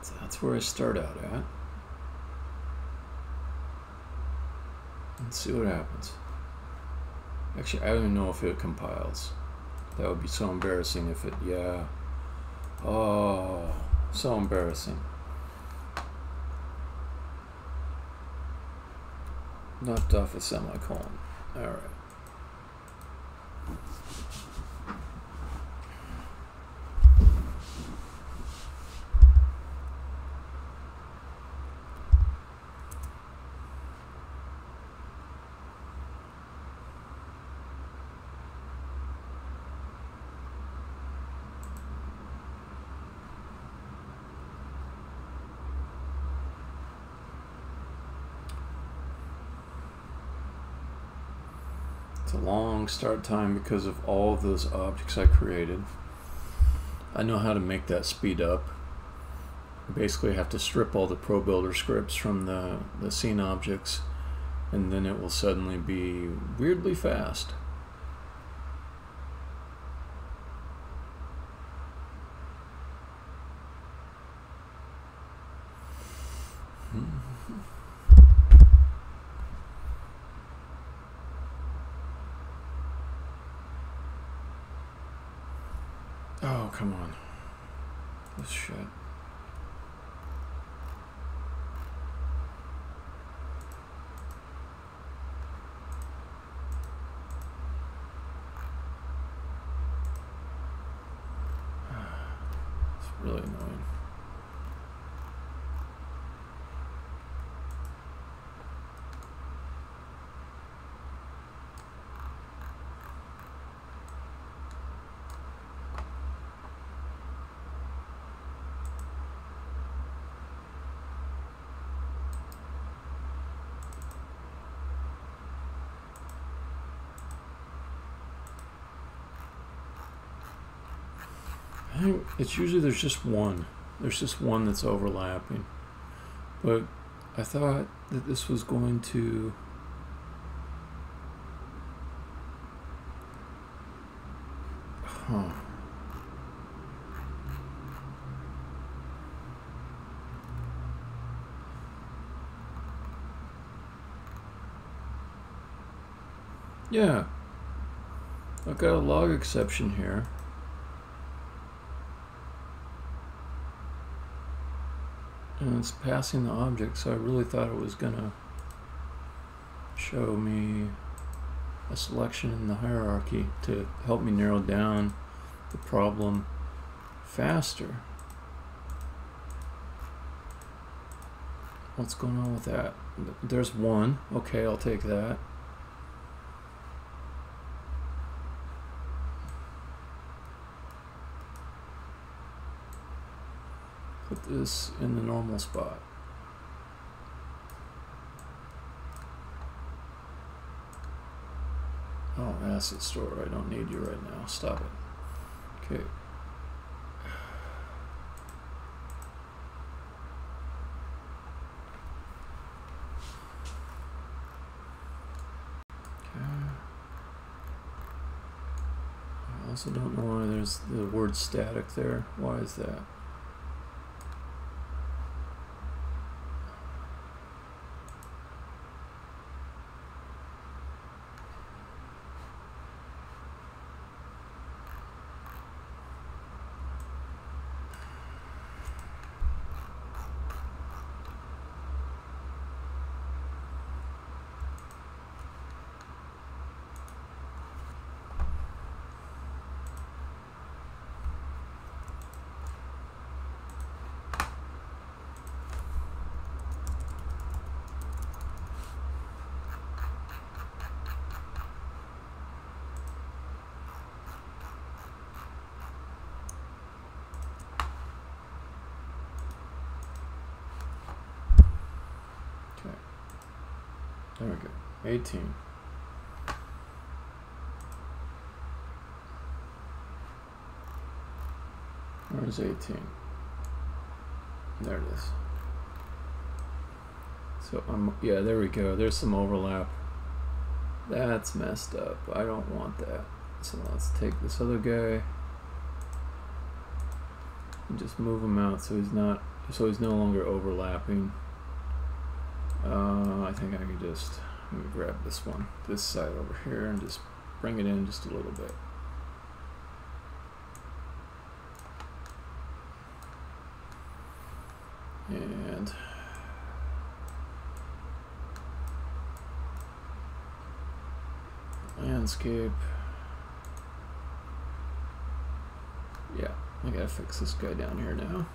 So that's where I start out at. Let's see what happens. Actually, I don't even know if it compiles. That would be so embarrassing if it, yeah. Oh, so embarrassing. Knocked off a semicolon. All right. It's a long start time because of all of those objects I created. I know how to make that speed up. Basically, I have to strip all the Pro Builder scripts from the scene objects, and then it will suddenly be weirdly fast. Oh, come on. This shit. It's really annoying. I think it's usually there's just one. There's just one that's overlapping. But I thought that this was going to... Huh. Yeah. I've got a log exception here. And it's passing the object, so I really thought it was gonna show me a selection in the hierarchy to help me narrow down the problem faster. What's going on with that? There's one. Okay, I'll take that. Put this in the normal spot. Oh, asset store, I don't need you right now. Stop it. Okay. I also don't know why there's the word static there. Why is that? There we go. 18. Where's 18? There it is. So yeah, there we go. There's some overlap. That's messed up. I don't want that. So let's take this other guy and just move him out so he's no longer overlapping. I think I can just grab this one, this side over here, and just bring it in just a little bit. And landscape. Yeah, I gotta fix this guy down here now.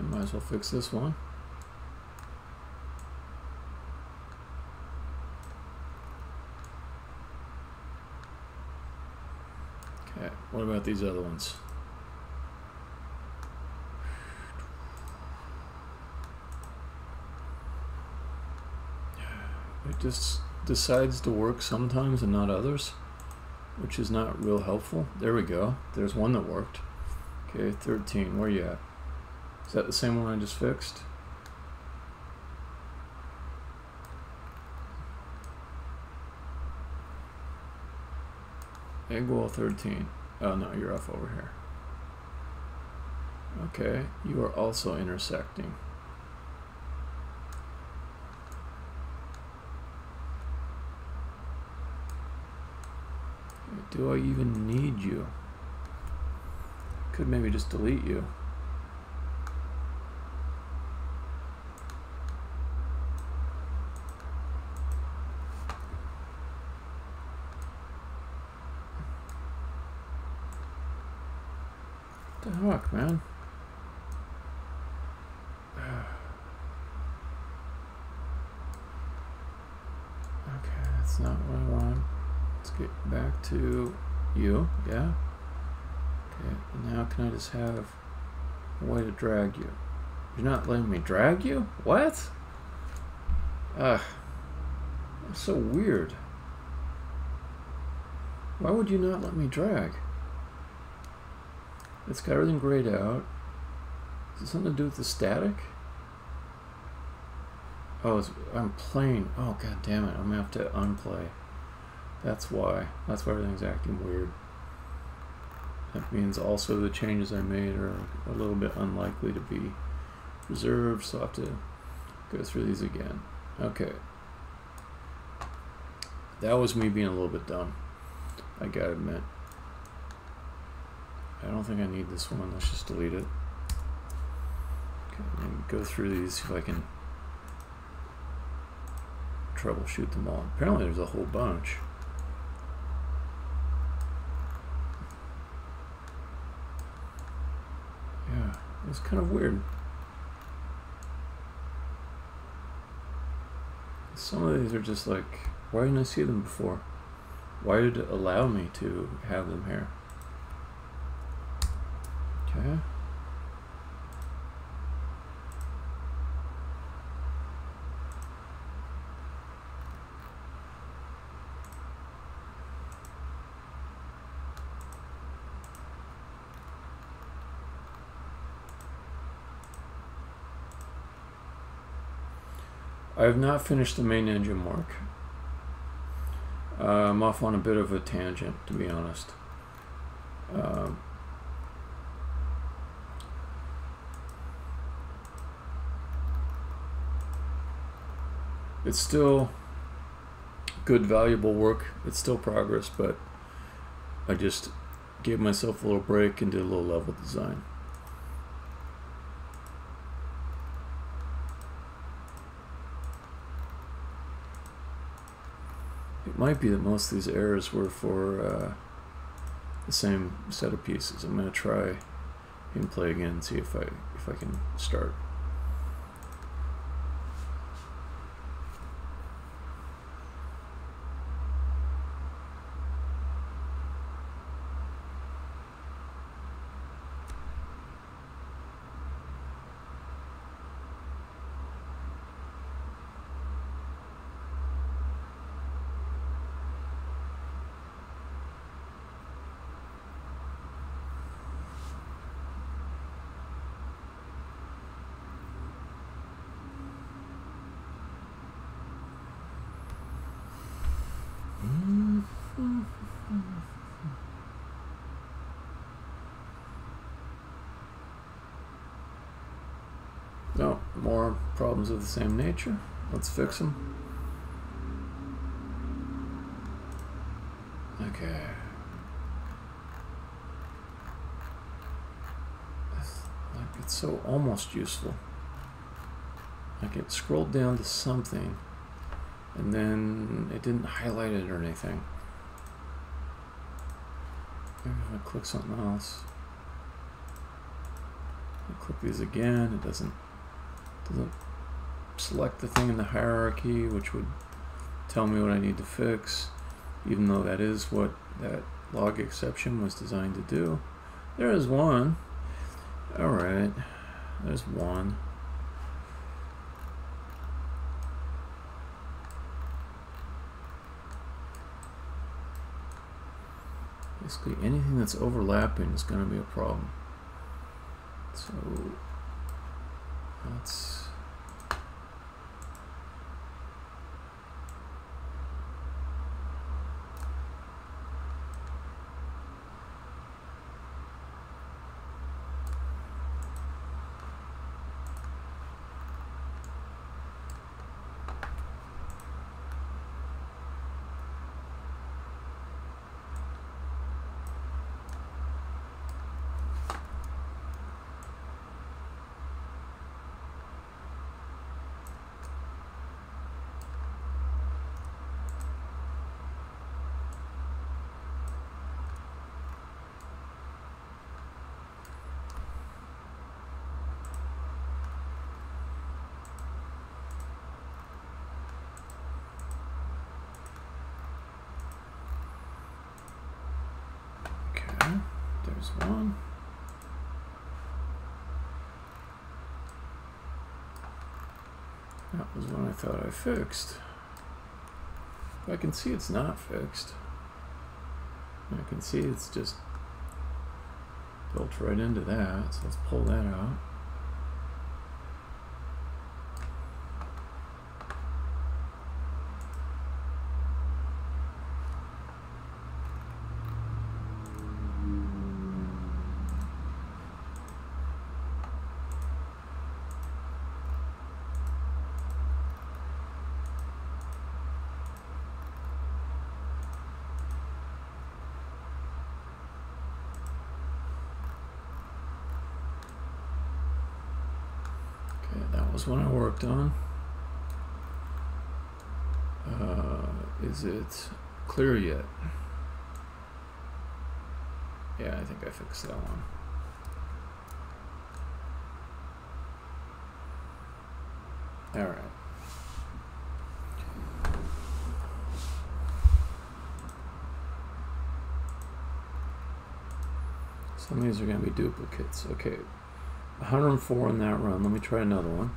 Might as well fix this one. Okay, what about these other ones? it just decides to work sometimes and not others, which is not real helpful. There we go. There's one that worked. Okay, 13. Where you at? Is that the same one I just fixed? Egg wall 13. Oh no, you're off over here. Okay, you are also intersecting. Do I even need you? Could maybe just delete you. What the heck, man? Okay, that's not what I want. Let's get back to you, yeah? Okay, and now can I just have a way to drag you? You're not letting me drag you? What? That's so weird. Why would you not let me drag? It's got everything grayed out. Is it something to do with the static? Oh, I'm playing. Oh, god damn it. I'm gonna have to unplay. That's why. That's why everything's acting weird. That means also the changes I made are a little bit unlikely to be preserved, so I'll have to go through these again. Okay. That was me being a little bit dumb, I gotta admit. I don't think I need this one. Let's just delete it. Okay, let me go through these, see if I can troubleshoot them all. Apparently there's a whole bunch. Yeah, it's kind of weird. Some of these are just like, why didn't I see them before? Why did it allow me to have them here? Okay. I have not finished the main engine work. I'm off on a bit of a tangent, to be honest. It's still good, valuable work. It's still progress, but I just gave myself a little break and did a little level design. It might be that most of these errors were for the same set of pieces. I'm going to try and play again and see if I can start. No, more problems of the same nature. Let's fix them. Okay. It's so almost useful. Like it scrolled down to something and then it didn't highlight it or anything. Maybe if I click something else. I click these again, it doesn't select the thing in the hierarchy, which would tell me what I need to fix, even though that is what that log exception was designed to do. There is one. Alright, there's one. Basically anything that's overlapping is going to be a problem. So let's there's one. That was one I thought I fixed. But I can see it's not fixed. I can see it's just built right into that. So let's pull that out. That was one I worked on. Is it clear yet? Yeah, I think I fixed that one. All right. Some of these are going to be duplicates. Okay. 104 in that run. Let me try another one.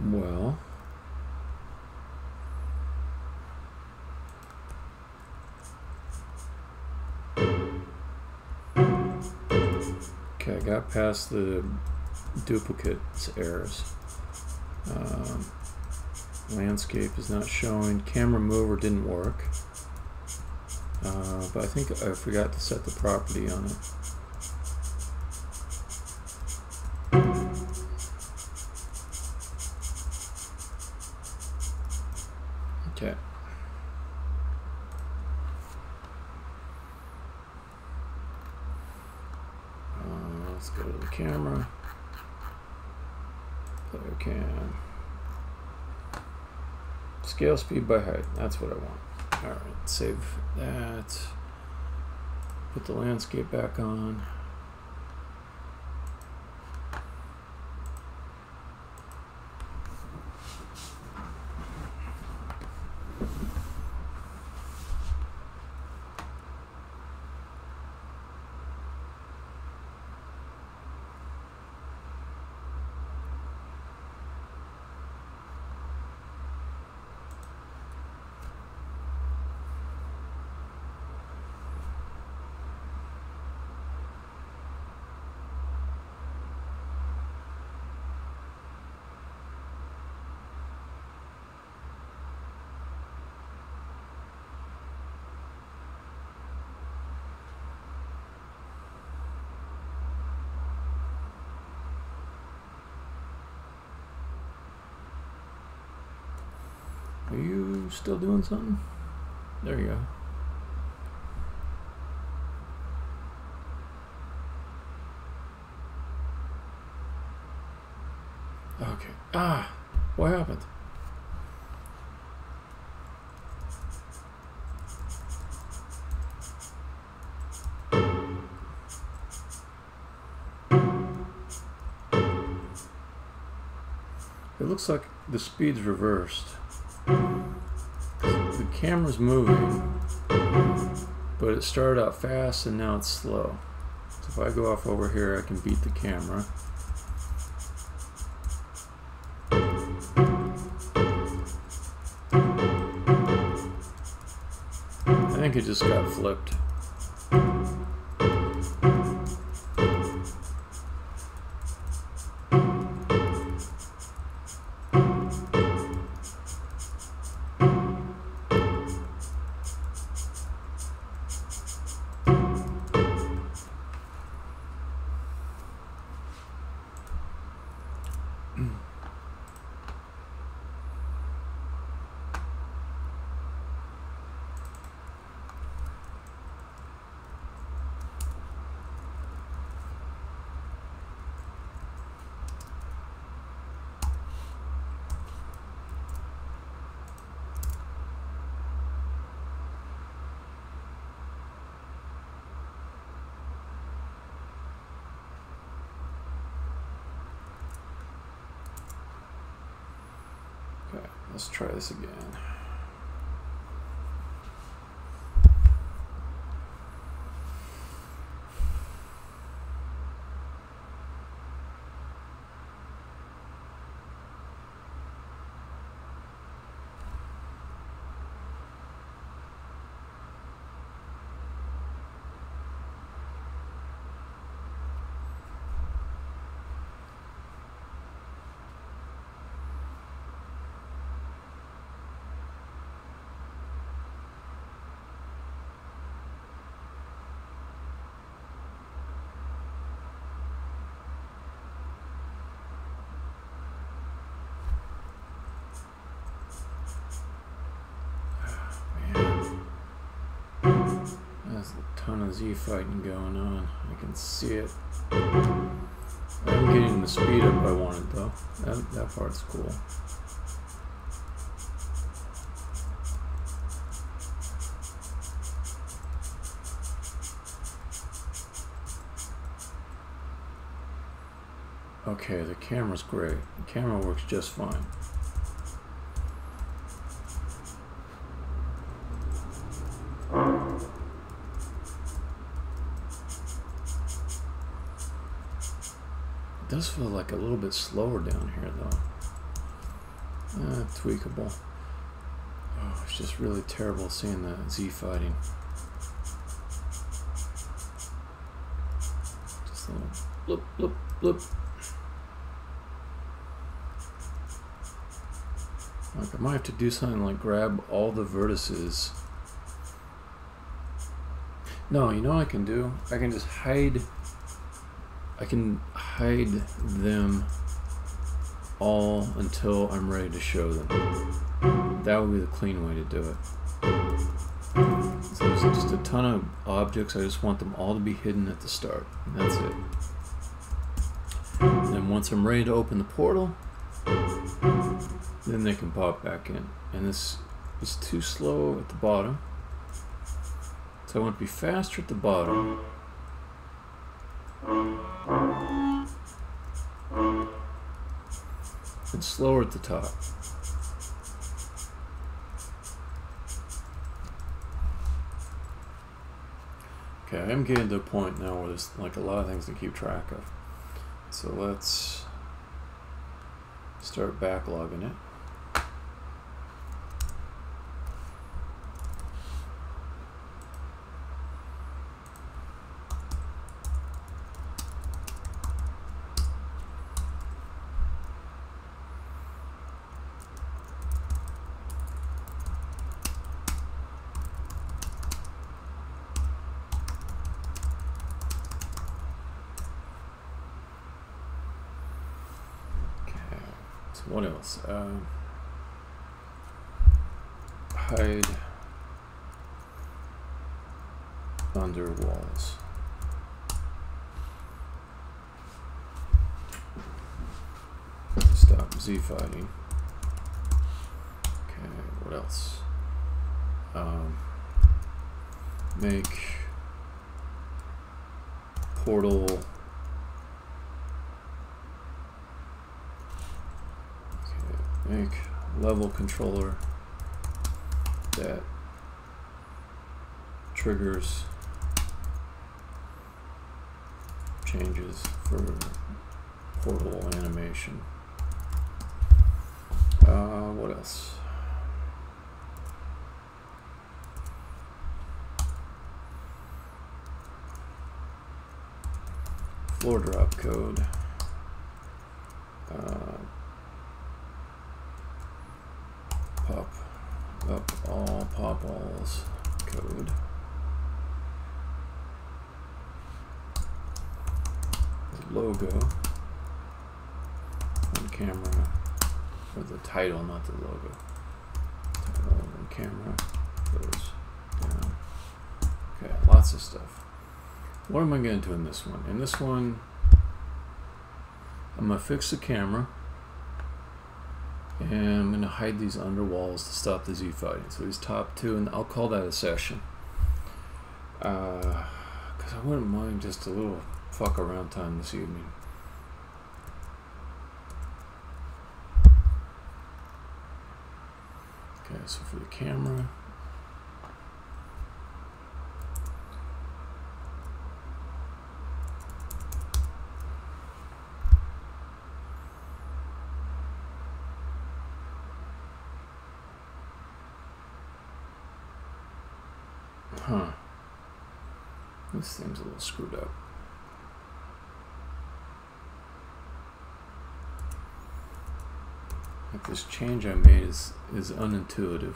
Well, okay, I got past the duplicates errors. Landscape is not showing. Camera mover didn't work. But I think I forgot to set the property on it. Okay. Let's go to the camera. Player cam. Scale speed by height. That's what I want. All right. Save that. Put the landscape back on. Are you still doing something? There you go. Okay. Ah, what happened? It looks like the speed's reversed. The camera's moving, but it started out fast and now it's slow. So if I go off over here, I can beat the camera. I think it just got flipped. Okay, let's try this again. There's a ton of Z fighting going on. I can see it. I'm getting the speed up I wanted though. That part's cool. Okay, the camera's great. The camera works just fine. It does feel like a little bit slower down here though. Tweakable. Oh, it's just really terrible seeing the Z fighting. Just a little bloop, bloop, bloop. Like I might have to do something like grab all the vertices. No, you know what I can do? I can just hide. I can hide them all until I'm ready to show them. That would be the clean way to do it. So there's just a ton of objects. I just want them all to be hidden at the start. And that's it. And then once I'm ready to open the portal, then they can pop back in. And this is too slow at the bottom. So I want to be faster at the bottom. And slower at the top. Okay, I'm getting to a point now where there's like a lot of things to keep track of. So let's start backlogging it. What else? Hide under walls. Stop. Z fighting. Okay, what else? Make portal. Okay, make level controller that triggers changes for portal animation. What else? Floor drop code. Pop up all pop alls code. Logo on camera, or the title, not the logo. Title on camera goes down. Okay, lots of stuff. What am I going to do in this one? In this one, I'm going to fix the camera, and I'm going to hide these under walls to stop the Z fighting. So these top two, and I'll call that a session. Because I wouldn't mind just a little fuck around time this evening. Okay, so for the camera, this thing's a little screwed up. Like this change I made is unintuitive.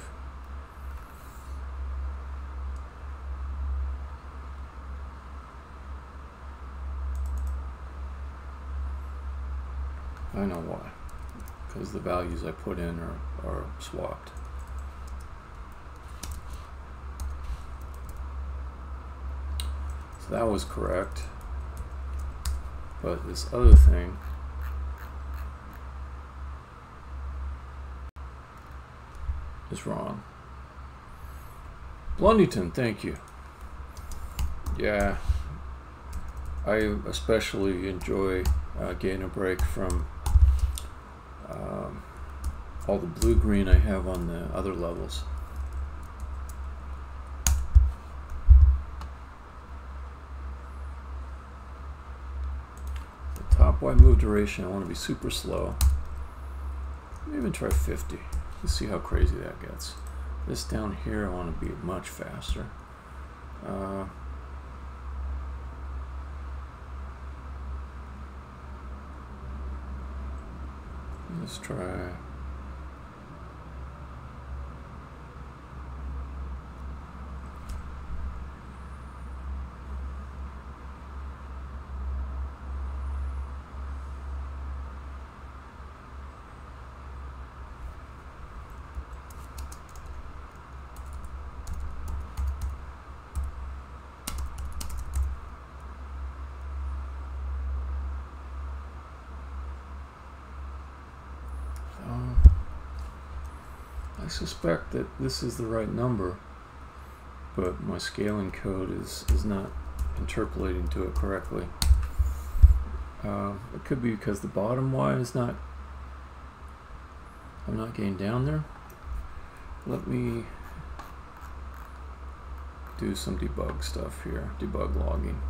I know why. Because the values I put in are swapped. So that was correct. But this other thing is wrong. Blundington, thank you. Yeah, I especially enjoy getting a break from all the blue-green I have on the other levels. The top wide move duration, I want to be super slow. Maybe even try 50. Let's see how crazy that gets. This down here, I want to be much faster. Let's try. I suspect that this is the right number, but my scaling code is not interpolating to it correctly. It could be because the bottom Y is not, I'm not getting down there. Let me do some debug stuff here, debug logging.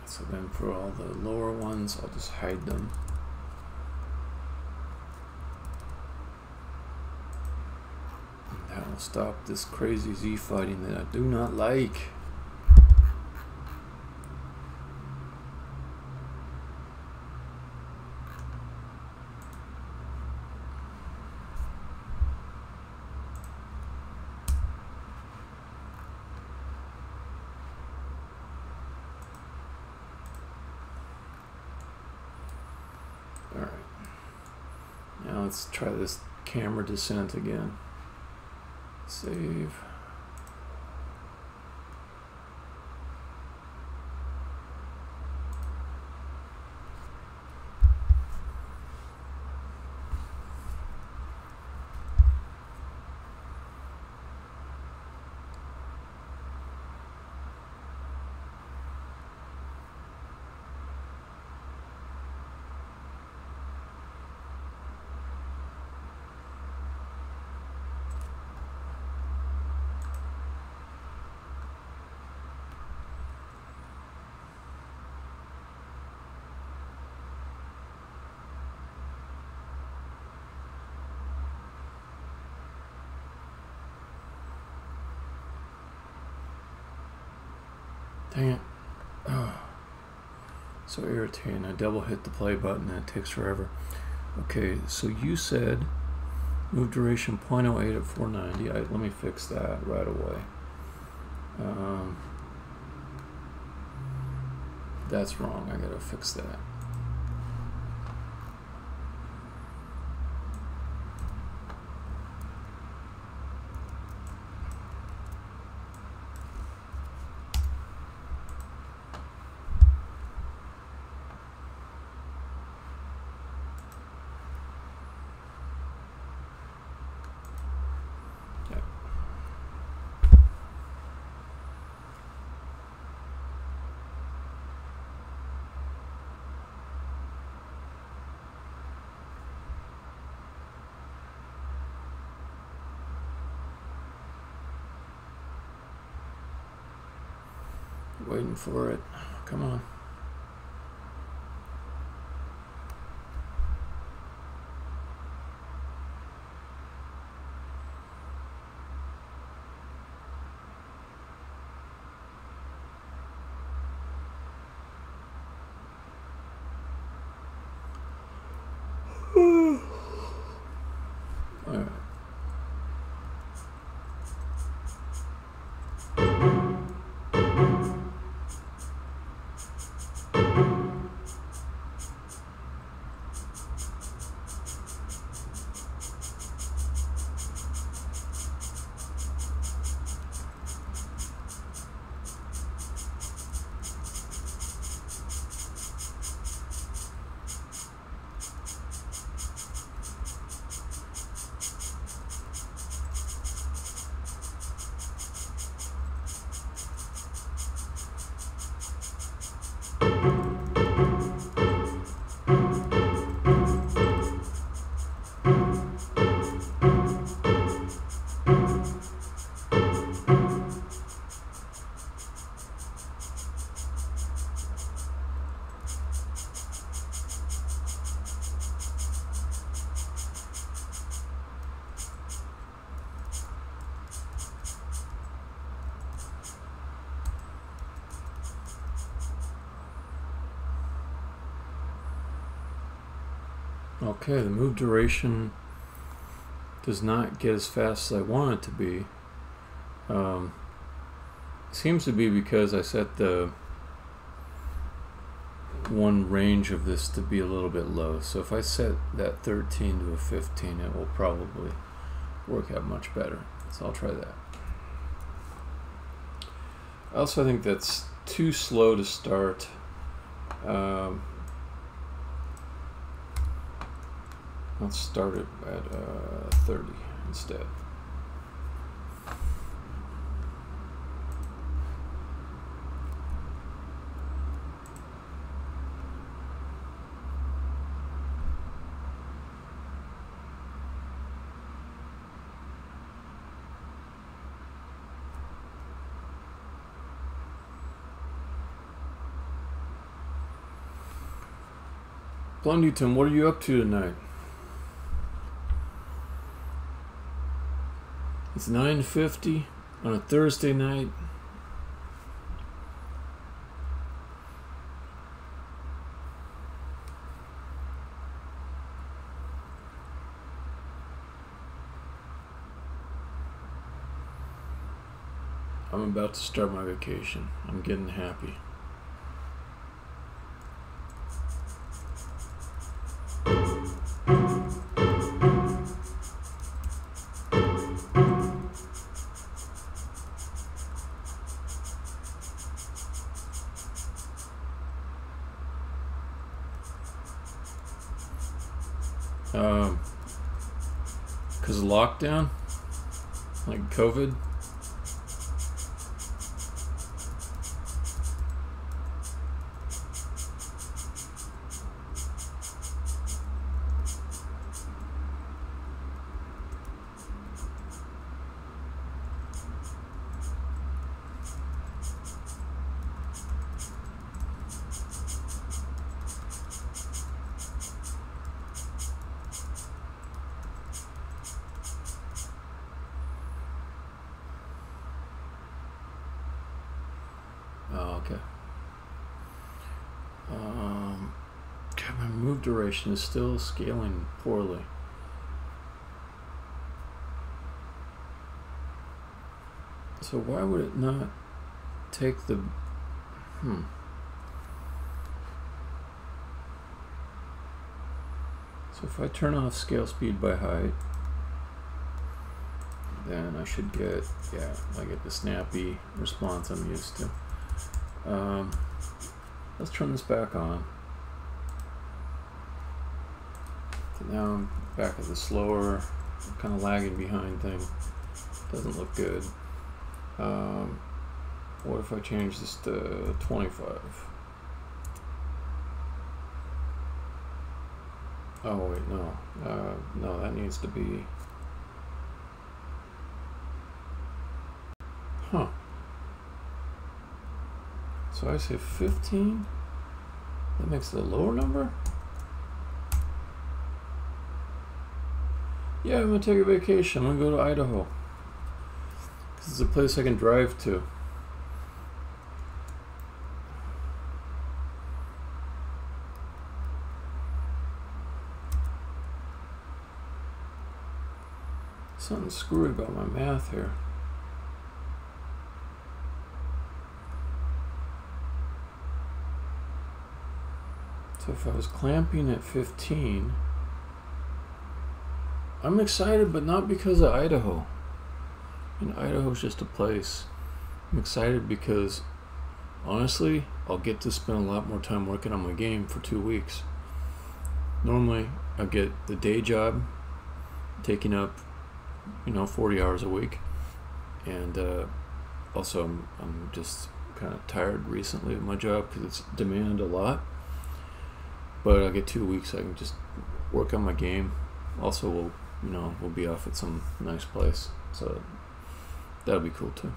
So then for all the lower ones, I'll just hide them. And that will stop this crazy Z fighting that I do not like. Let's try this camera descent again. Save. Dang it. Oh, so irritating. I double hit the play button and it takes forever. Okay, so you said move duration 0.08 at 490. Let me fix that right away. That's wrong. I gotta fix that. Waiting for it. Come on. All right. Okay, the move duration does not get as fast as I want it to be. Seems to be because I set the one range of this to be a little bit low. So if I set that 13 to a 15, it will probably work out much better. So I'll try that. I also think that's too slow to start. Let's start it at 30 instead. Blundyton, what are you up to tonight? It's 9:50 on a Thursday night. I'm about to start my vacation. I'm getting happy. Because of lockdown, like COVID. Oh, okay. God, my move duration is still scaling poorly. So why would it not take the... So if I turn off scale speed by height, then I should get, yeah, I get the snappy response I'm used to. Let's turn this back on. So now I'm back at the slower, kind of lagging behind thing. Doesn't look good. What if I change this to 25? Oh wait, no. No, that needs to be... Huh. So I say 15? That makes it a lower number? Yeah, I'm gonna take a vacation. I'm gonna go to Idaho. Because it's a place I can drive to. Something screwy about my math here. So if I was clamping at 15, I'm excited, but not because of Idaho. And Idaho's just a place. I'm excited because, honestly, I'll get to spend a lot more time working on my game for 2 weeks. Normally, I get the day job taking up, 40 hours a week. And also, I'm just kind of tired recently of my job because it's demanded a lot. But I'll get 2 weeks. I can just work on my game. Also, we'll be off at some nice place, so that'll be cool too.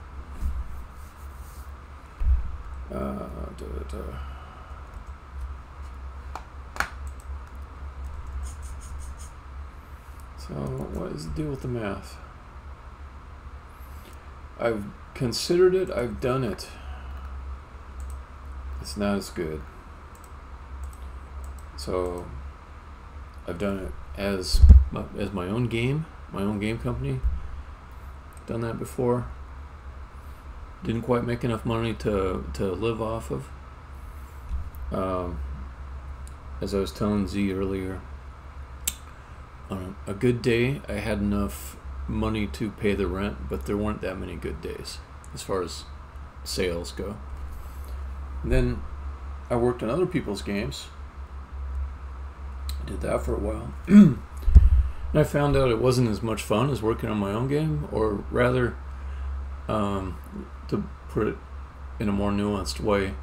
So what is the deal with the math? I've considered it. I've done it. It's not as good. So I've done it as my own game company. Done that before. Didn't quite make enough money to live off of. As I was telling Z earlier, on a good day I had enough money to pay the rent, but there weren't that many good days as far as sales go. And then I worked on other people's games. I did that for a while. And I found out it wasn't as much fun as working on my own game, or rather, to put it in a more nuanced way,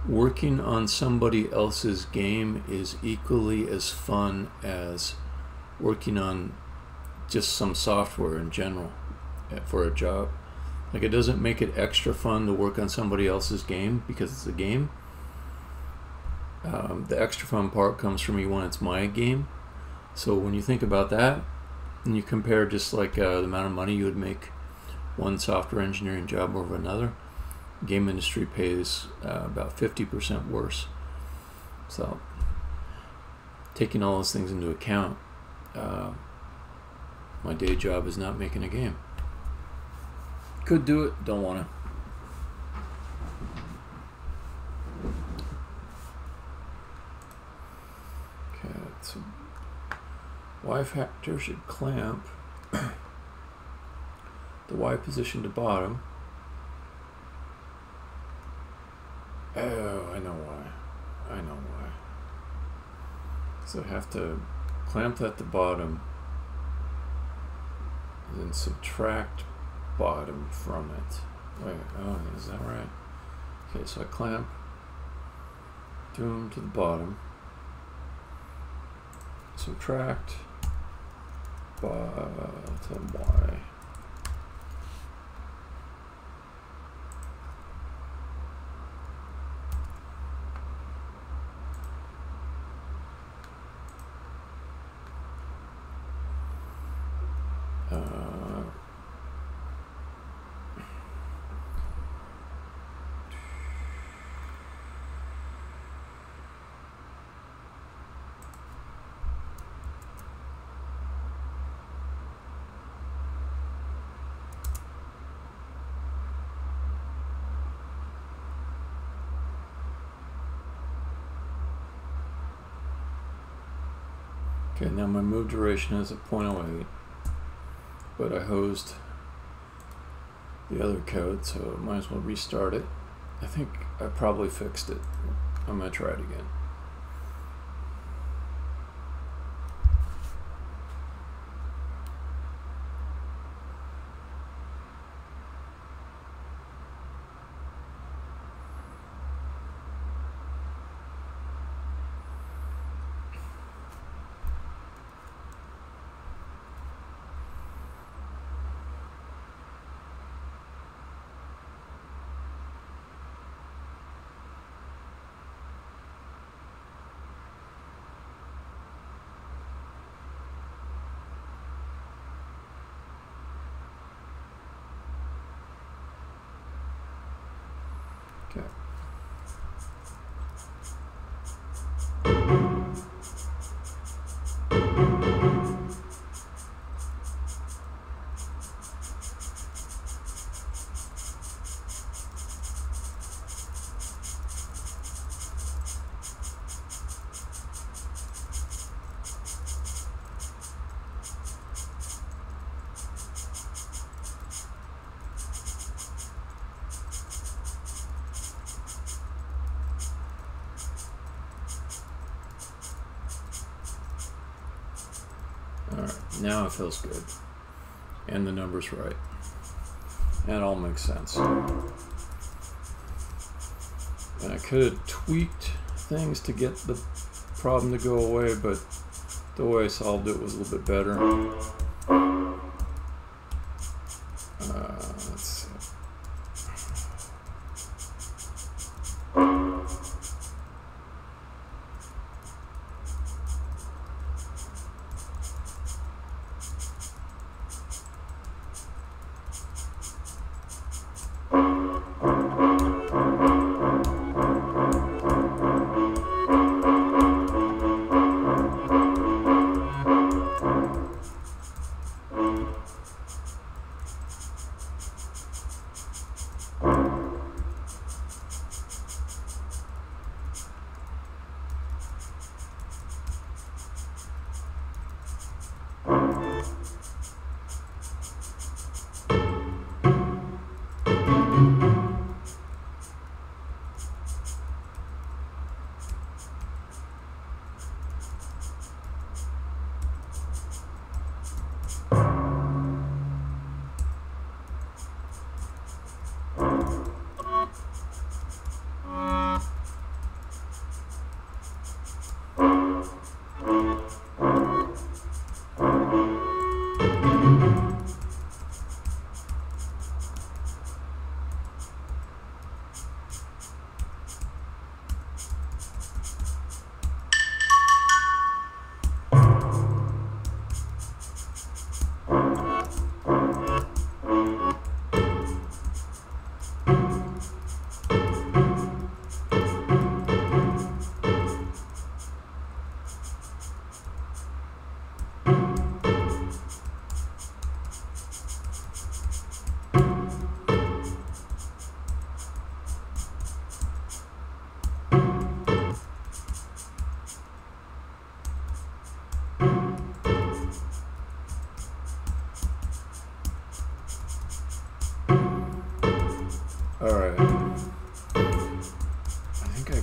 working on somebody else's game is equally as fun as working on just some software in general for a job. Like, it doesn't make it extra fun to work on somebody else's game because it's a game. The extra fun part comes for me when it's my game. So when you think about that, and you compare just like the amount of money you would make one software engineering job over another, game industry pays about 50% worse. So taking all those things into account, my day job is not making a game. Could do it, don't want to. Okay, so Y factor should clamp the Y position to bottom. Oh, I know why. I know why. So I have to clamp that to bottom and then subtract bottom from it. Wait, oh, is that right? Okay, so I clamp doom to the bottom, subtract bottom Y. Okay, now my move duration is at 0.08, but I hosed the other code, so I might as well restart it. I think I probably fixed it. I'm going to try it again. Okay. Alright, now it feels good. And the number's right. And it all makes sense. And I could have tweaked things to get the problem to go away, but the way I solved it was a little bit better. Let's see.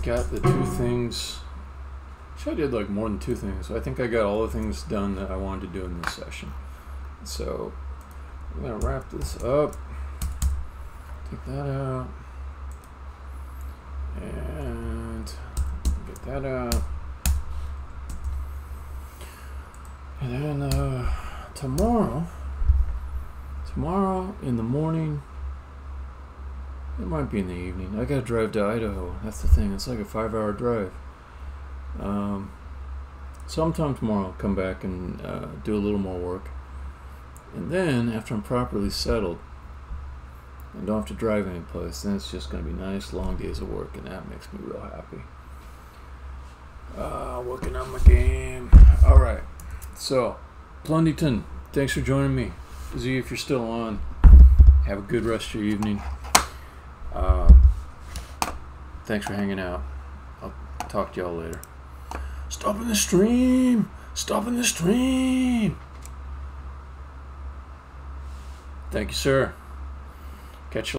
got the 2 things. Actually, I did like more than 2 things. I think I got all the things done that I wanted to do in this session. So I'm gonna wrap this up. Take that out. And get that out. And then tomorrow in the morning, it might be in the evening. I gotta drive to Idaho. That's the thing. It's like a 5-hour drive. Sometime tomorrow I'll come back and do a little more work. And then after I'm properly settled and don't have to drive any place, then it's just gonna be nice long days of work, and that makes me real happy. Working on my game. Alright. So, Blundyton, thanks for joining me. Z, if you're still on, have a good rest of your evening. Thanks for hanging out. I'll talk to y'all later. Stopping the stream! Stopping the stream! Thank you, sir. Catch you